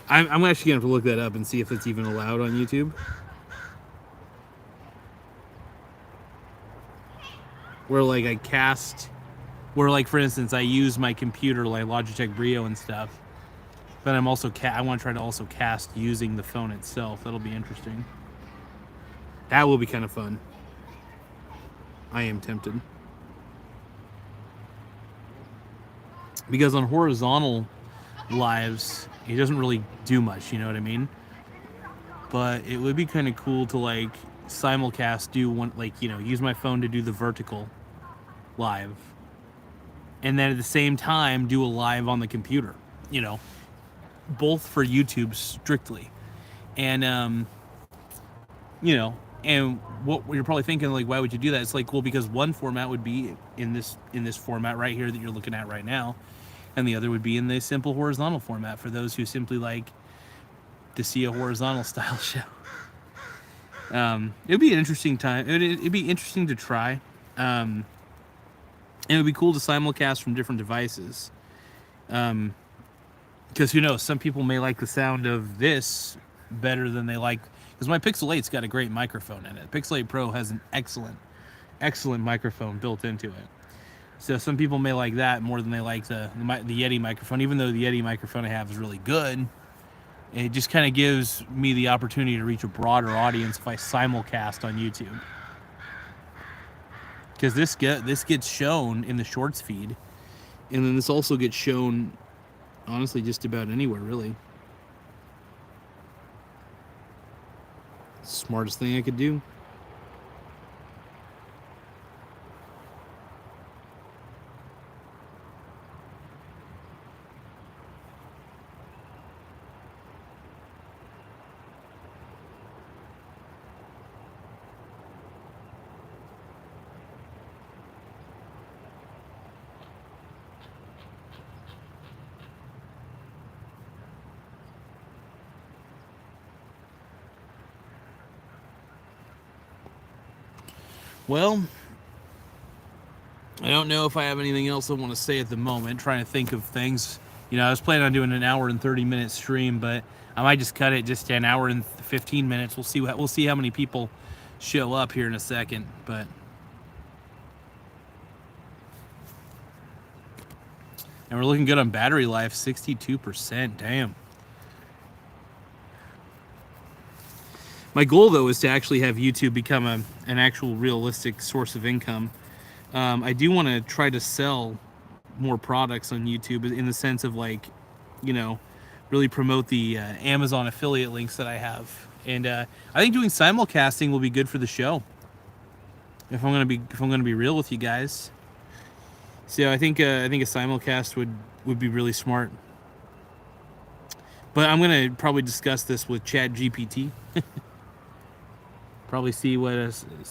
S1: I'm actually going to have to look that up and see if it's even allowed on YouTube. Where like I cast, where like for instance I use my computer like Logitech Brio and stuff. But I'm also I want to try to also cast using the phone itself. That'll be interesting. That will be kind of fun. I am tempted. Because on horizontal lives, it doesn't really do much, you know what I mean? But it would be kind of cool to like simulcast, do one, like, you know, use my phone to do the vertical live. And then at the same time, do a live on the computer, you know, both for YouTube strictly. And, you know, and what you're probably thinking, like, why would you do that? It's like, well, because one format would be in this format right here that you're looking at right now, and the other would be in the simple horizontal format for those who simply like to see a horizontal style show. It'd be an interesting time. It'd be interesting to try. And it would be cool to simulcast from different devices. Because who knows, some people may like the sound of this better than they like. Because my Pixel 8's got a great microphone in it. Pixel 8 Pro has an excellent microphone built into it. So some people may like that more than they like the Yeti microphone. Even though the Yeti microphone I have is really good, it just kind of gives me the opportunity to reach a broader audience if I simulcast on YouTube. Because this gets shown in the Shorts feed, and then this also gets shown, honestly, just about anywhere, really. Smartest thing I could do. Well, I don't know if I have anything else I want to say at the moment. Trying to think of things. You know, I was planning on doing an hour and 30-minute stream, but I might just cut it just to an hour and 15 minutes. We'll see how many people show up here in a second. But and we're looking good on battery life, 62%. Damn. My goal, though, is to actually have YouTube become an actual realistic source of income. I do want to try to sell more products on YouTube in the sense of like, really promote the Amazon affiliate links that I have. And I think doing simulcasting will be good for the show. If I'm gonna be real with you guys. So I think a simulcast would be really smart. But I'm gonna probably discuss this with Chat GPT. Probably see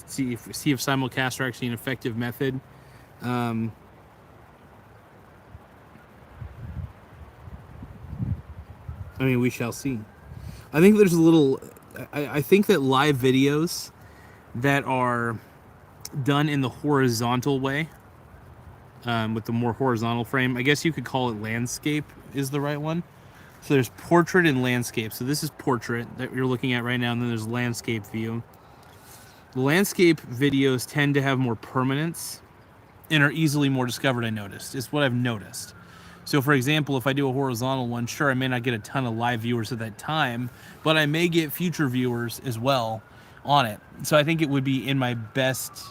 S1: see if simulcasts are actually an effective method. I mean, we shall see. I think there's a little. I think that live videos that are done in the horizontal way, with the more horizontal frame, I guess you could call it landscape, is the right one. So there's portrait and landscape. So this is portrait that you're looking at right now, and then there's landscape view. The landscape videos tend to have more permanence and are easily more discovered, I noticed. It's what I've noticed. So for example, if I do a horizontal one, sure, I may not get a ton of live viewers at that time, but I may get future viewers as well on it. So I think it would be in my best,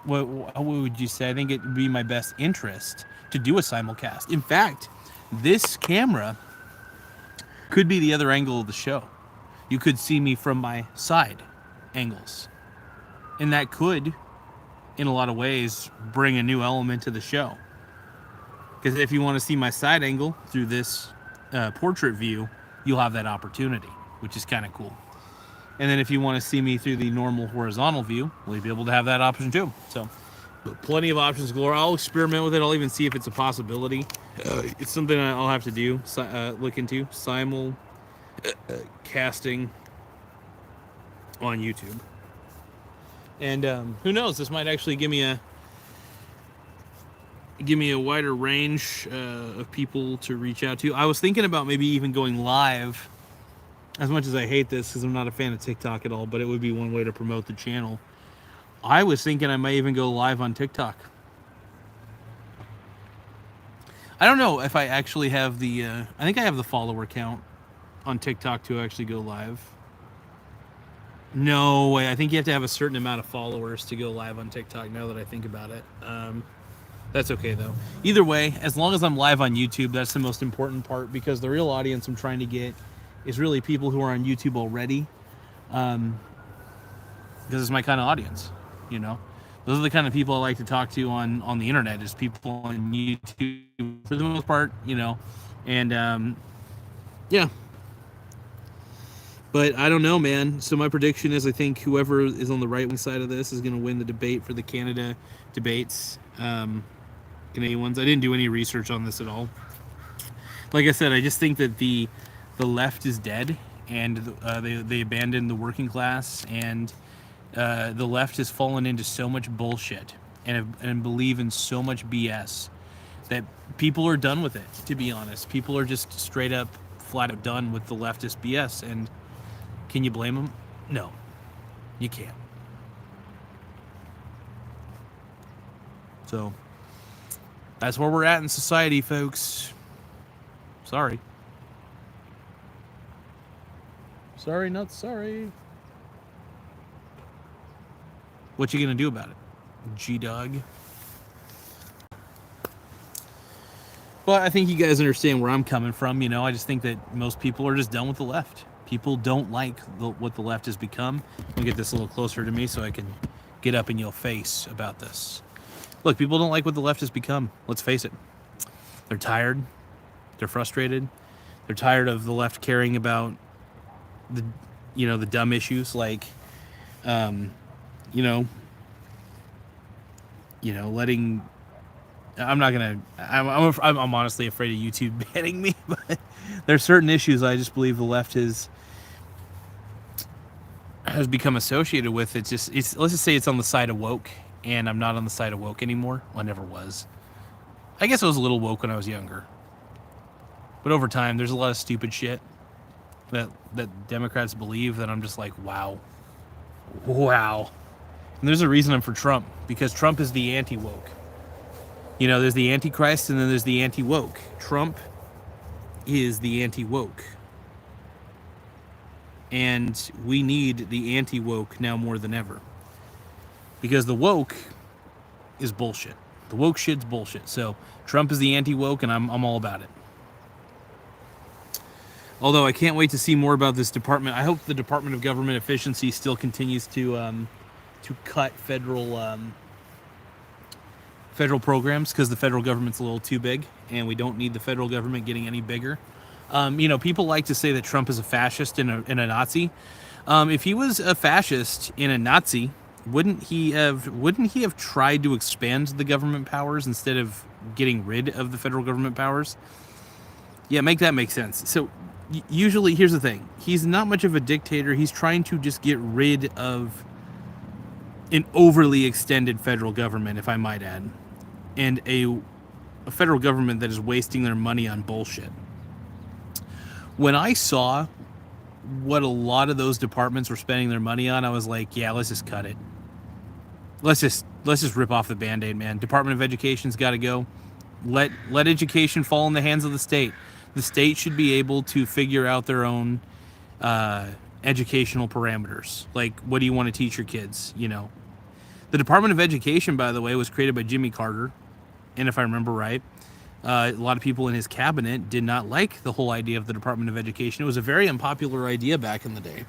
S1: what would you say? I think it would be my best interest to do a simulcast. In fact, this camera could be the other angle of the show. You could see me from my side angles. And that could, in a lot of ways, bring a new element to the show. Because if you want to see my side angle through this portrait view, you'll have that opportunity, which is kind of cool. And then if you want to see me through the normal horizontal view, we'll be able to have that option too. So plenty of options galore. I'll experiment with it. I'll even see if it's a possibility. It's something I'll have to do, look into. Simul casting on YouTube. And who knows, this might actually give me a wider range of people to reach out to. I was thinking about maybe even going live, as much as I hate this because I'm not a fan of TikTok at all, but it would be one way to promote the channel. I was thinking I might even go live on TikTok. I don't know if I actually have I think I have the follower count on TikTok to actually go live. No way. I think you have to have a certain amount of followers to go live on TikTok, now that I think about it. That's okay, though. Either way, as long as I'm live on YouTube, that's the most important part, because the real audience I'm trying to get is really people who are on YouTube already, because it's my kind of audience, Those are the kind of people I like to talk to on the internet, is people on YouTube for the most part, and yeah. But I don't know, man. So my prediction is I think whoever is on the right-wing side of this is going to win the debate for the Canada debates. Canadian ones. I didn't do any research on this at all. Like I said, I just think that the left is dead, and they abandoned the working class, and the left has fallen into so much bullshit and believe in so much BS that people are done with it, to be honest. People are just straight up, flat out done with the leftist BS, and can you blame them? No, you can't. So that's where we're at in society, folks. Sorry. Sorry, not sorry. What you gonna do about it, G-Dog? But I think you guys understand where I'm coming from. I just think that most people are just done with the left. People don't like what the left has become. Let me get this a little closer to me so I can get up in your face about this. Look, people don't like what the left has become. Let's face it. They're tired. They're frustrated. They're tired of the left caring about the dumb issues like, letting. I'm honestly afraid of YouTube banning me, but there's certain issues I just believe the left has become associated with. Let's just say it's on the side of woke, and I'm not on the side of woke anymore. Well, I never was. I guess I was a little woke when I was younger. But over time, there's a lot of stupid shit that Democrats believe that I'm just like, wow. And there's a reason I'm for Trump, because Trump is the anti-woke. There's the Antichrist, and then there's the anti-woke. Trump is the anti-woke. And we need the anti-woke now more than ever. Because the woke is bullshit. The woke shit's bullshit. So Trump is the anti-woke, and I'm all about it. Although I can't wait to see more about this department. I hope the Department of Government Efficiency still continues to cut federal programs, because the federal government's a little too big, and we don't need the federal government getting any bigger. People like to say that Trump is a fascist and a Nazi. If he was a fascist and a Nazi, wouldn't he have tried to expand the government powers instead of getting rid of the federal government powers? Yeah, make that make sense. So usually, here's the thing: he's not much of a dictator. He's trying to just get rid of an overly extended federal government, if I might add, and a federal government that is wasting their money on bullshit. When I saw what a lot of those departments were spending their money on, I was like, yeah, let's just cut it. Let's just rip off the Band-Aid, man. Department of Education's got to go. Let education fall in the hands of the state. The state should be able to figure out their own educational parameters. Like, what do you want to teach your kids? The Department of Education, by the way, was created by Jimmy Carter, and if I remember right, a lot of people in his cabinet did not like the whole idea of the Department of Education. It was a very unpopular idea back in the day.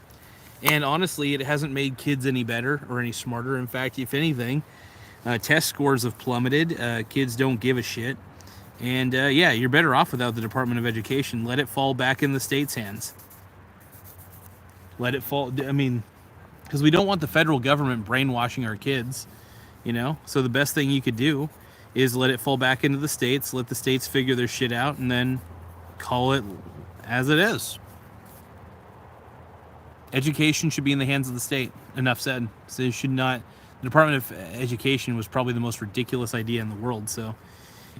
S1: And honestly, it hasn't made kids any better or any smarter. In fact, if anything, test scores have plummeted. Kids don't give a shit. And yeah, you're better off without the Department of Education. Let it fall back in the state's hands. Let it fall. I mean, because we don't want the federal government brainwashing our kids, So the best thing you could do is let it fall back into the states, let the states figure their shit out, and then call it as it is. Education should be in the hands of the state. Enough said. So it should not. The Department of Education was probably the most ridiculous idea in the world. So,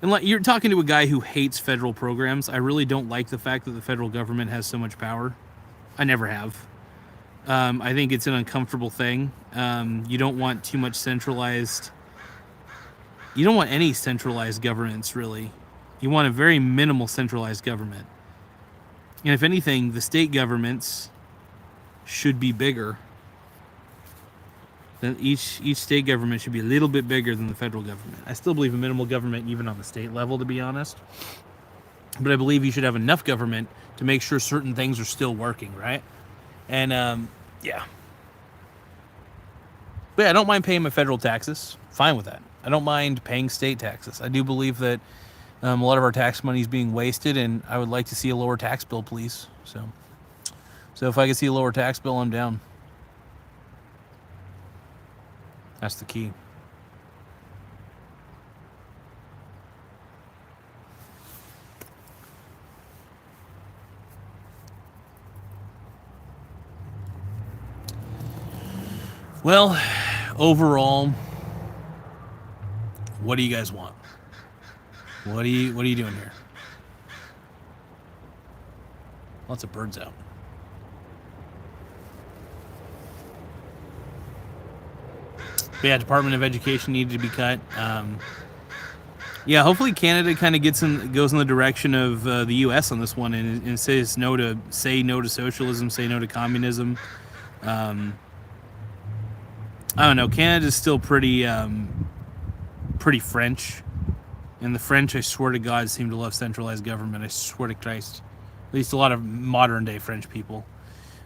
S1: and you're talking to a guy who hates federal programs. I really don't like the fact that the federal government has so much power. I never have. I think it's an uncomfortable thing. You don't want too much centralized. You don't want any centralized governance, really. You want a very minimal centralized government. And if anything, the state governments should be bigger. Then each state government should be a little bit bigger than the federal government. I still believe in minimal government even on the state level, to be honest. But I believe you should have enough government to make sure certain things are still working, right? And yeah. But yeah, I don't mind paying my federal taxes. Fine with that. I don't mind paying state taxes. I do believe that a lot of our tax money is being wasted, and I would like to see a lower tax bill, please. So if I could see a lower tax bill, I'm down. That's the key. Well, overall, what do you guys want? What are you doing here? Lots of birds out. But yeah, Department of Education needed to be cut. Yeah, hopefully Canada kind of goes in the direction of the U.S. on this one, and says no to socialism, say no to communism. I don't know. Canada's still pretty French, and the French, I swear to God, seem to love centralized government. I swear to Christ. At least a lot of modern day French people.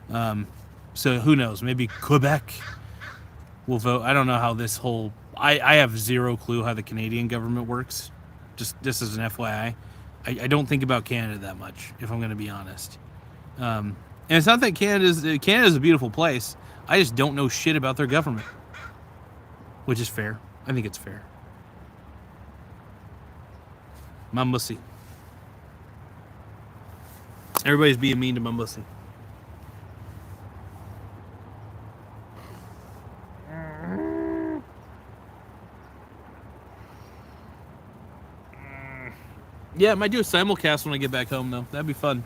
S1: So who knows? Maybe Quebec will vote. I don't know how this whole. I have zero clue how the Canadian government works. Just as an FYI, I don't think about Canada that much, if I'm going to be honest. And it's not that Canada's a beautiful place. I just don't know shit about their government, which is fair. I think it's fair. Mambusi. Everybody's being mean to Mambusi. Yeah, I might do a simulcast when I get back home, though. That'd be fun.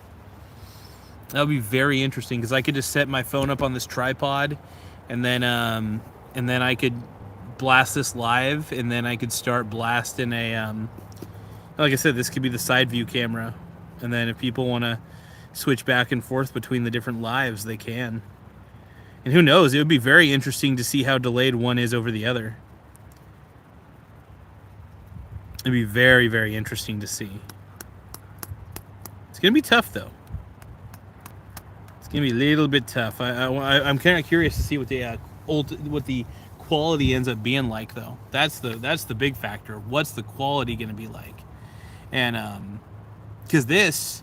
S1: That would be very interesting, because I could just set my phone up on this tripod, and then I could blast this live, and then I could start blasting a like I said, this could be the side view camera, and then if people want to switch back and forth between the different lives, they can. And who knows, it would be very interesting to see how delayed one is over the other. It'd be very, very interesting to see. It's going to be tough, though. It's going to be a little bit tough. I'm kind of curious to see what the quality ends up being like, though. That's the big factor. What's the quality going to be like? And because this,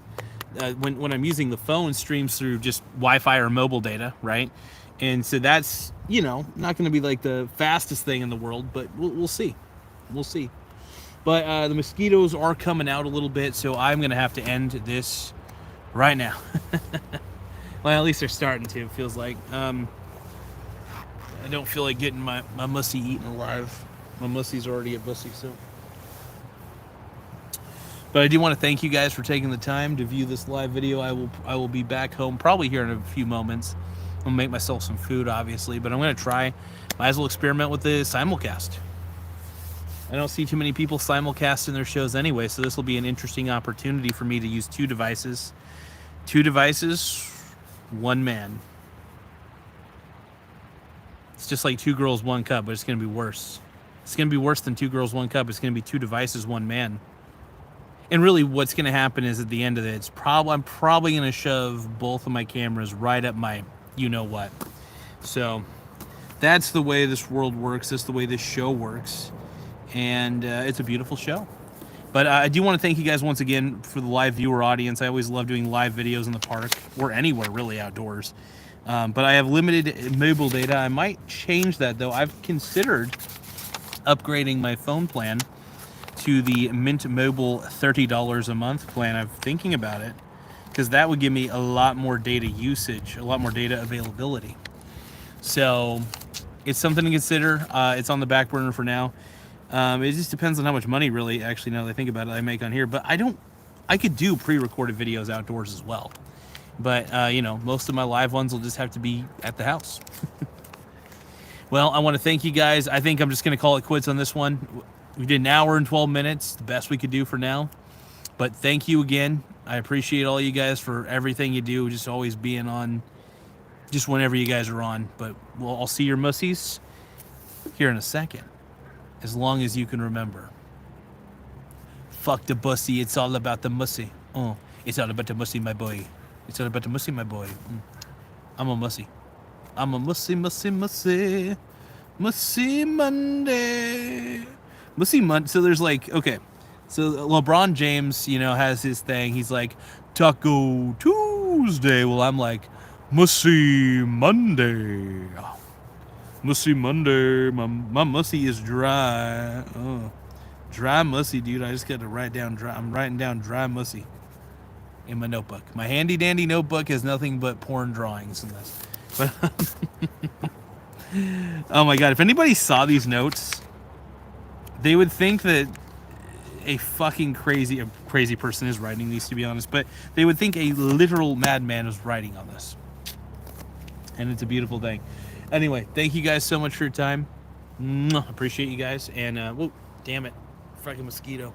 S1: when I'm using the phone, streams through just Wi-Fi or mobile data, right? And so that's, you know, not going to be like the fastest thing in the world, but we'll see. We'll see. But the mosquitoes are coming out a little bit, so I'm going to have to end this right now. Well, at least they're starting to, it feels like. I don't feel like getting my mussy eaten alive. My mussy's already at bussy, so. But I do want to thank you guys for taking the time to view this live video. I will be back home probably here in a few moments. I'm going to make myself some food, obviously, but I'm going to try. Might as well experiment with the simulcast. I don't see too many people simulcasting their shows anyway, so this will be an interesting opportunity for me to use two devices. Two devices, one man. It's just like Two Girls, One Cup, but it's going to be worse. It's going to be worse than Two Girls, One Cup. It's going to be two devices, one man. And really what's going to happen is at the end of it, I'm probably going to shove both of my cameras right up my you-know-what. So that's the way this world works. That's the way this show works. And it's a beautiful show. But I do want to thank you guys once again for the live viewer audience. I always love doing live videos in the park or anywhere really outdoors. But I have limited mobile data. I might change that though. I've considered upgrading my phone plan to the Mint Mobile $30 a month plan. I'm thinking about it because that would give me a lot more data usage, a lot more data availability. So it's something to consider. It's on the back burner for now. It just depends on how much money really, actually, now that I think about it, I make on here. But I could do pre-recorded videos outdoors as well. But, you know, most of my live ones will just have to be at the house. Well, I want to thank you guys. I think I'm just going to call it quits on this one. We did an hour and 12 minutes, the best we could do for now. But thank you again. I appreciate all you guys for everything you do, just always being on, just whenever you guys are on. But I'll see your mussies here in a second. As long as you can remember. Fuck the bussy, it's all about the mussy. Oh, it's all about the mussy, my boy. It's all about the mussy, my boy. I'm a mussy. I'm a mussy, mussy, mussy. Mussy Monday. Mussy Monday. So there's like, okay. So LeBron James, you know, has his thing. He's like, Taco Tuesday. Well, I'm like, Mussy Monday. Mussy Monday, my mussy is dry. Oh, dry mussy, dude. I just got to write down dry. I'm writing down dry mussy in my notebook. My handy dandy notebook has nothing but porn drawings in this. But oh my god, if anybody saw these notes, they would think that a fucking crazy person is writing these, to be honest. But they would think a literal madman is writing on this, and it's a beautiful thing. Anyway, thank you guys so much for your time. Appreciate you guys. And, whoa, damn it. Fucking mosquito.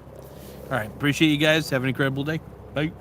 S1: All right. Appreciate you guys. Have an incredible day. Bye.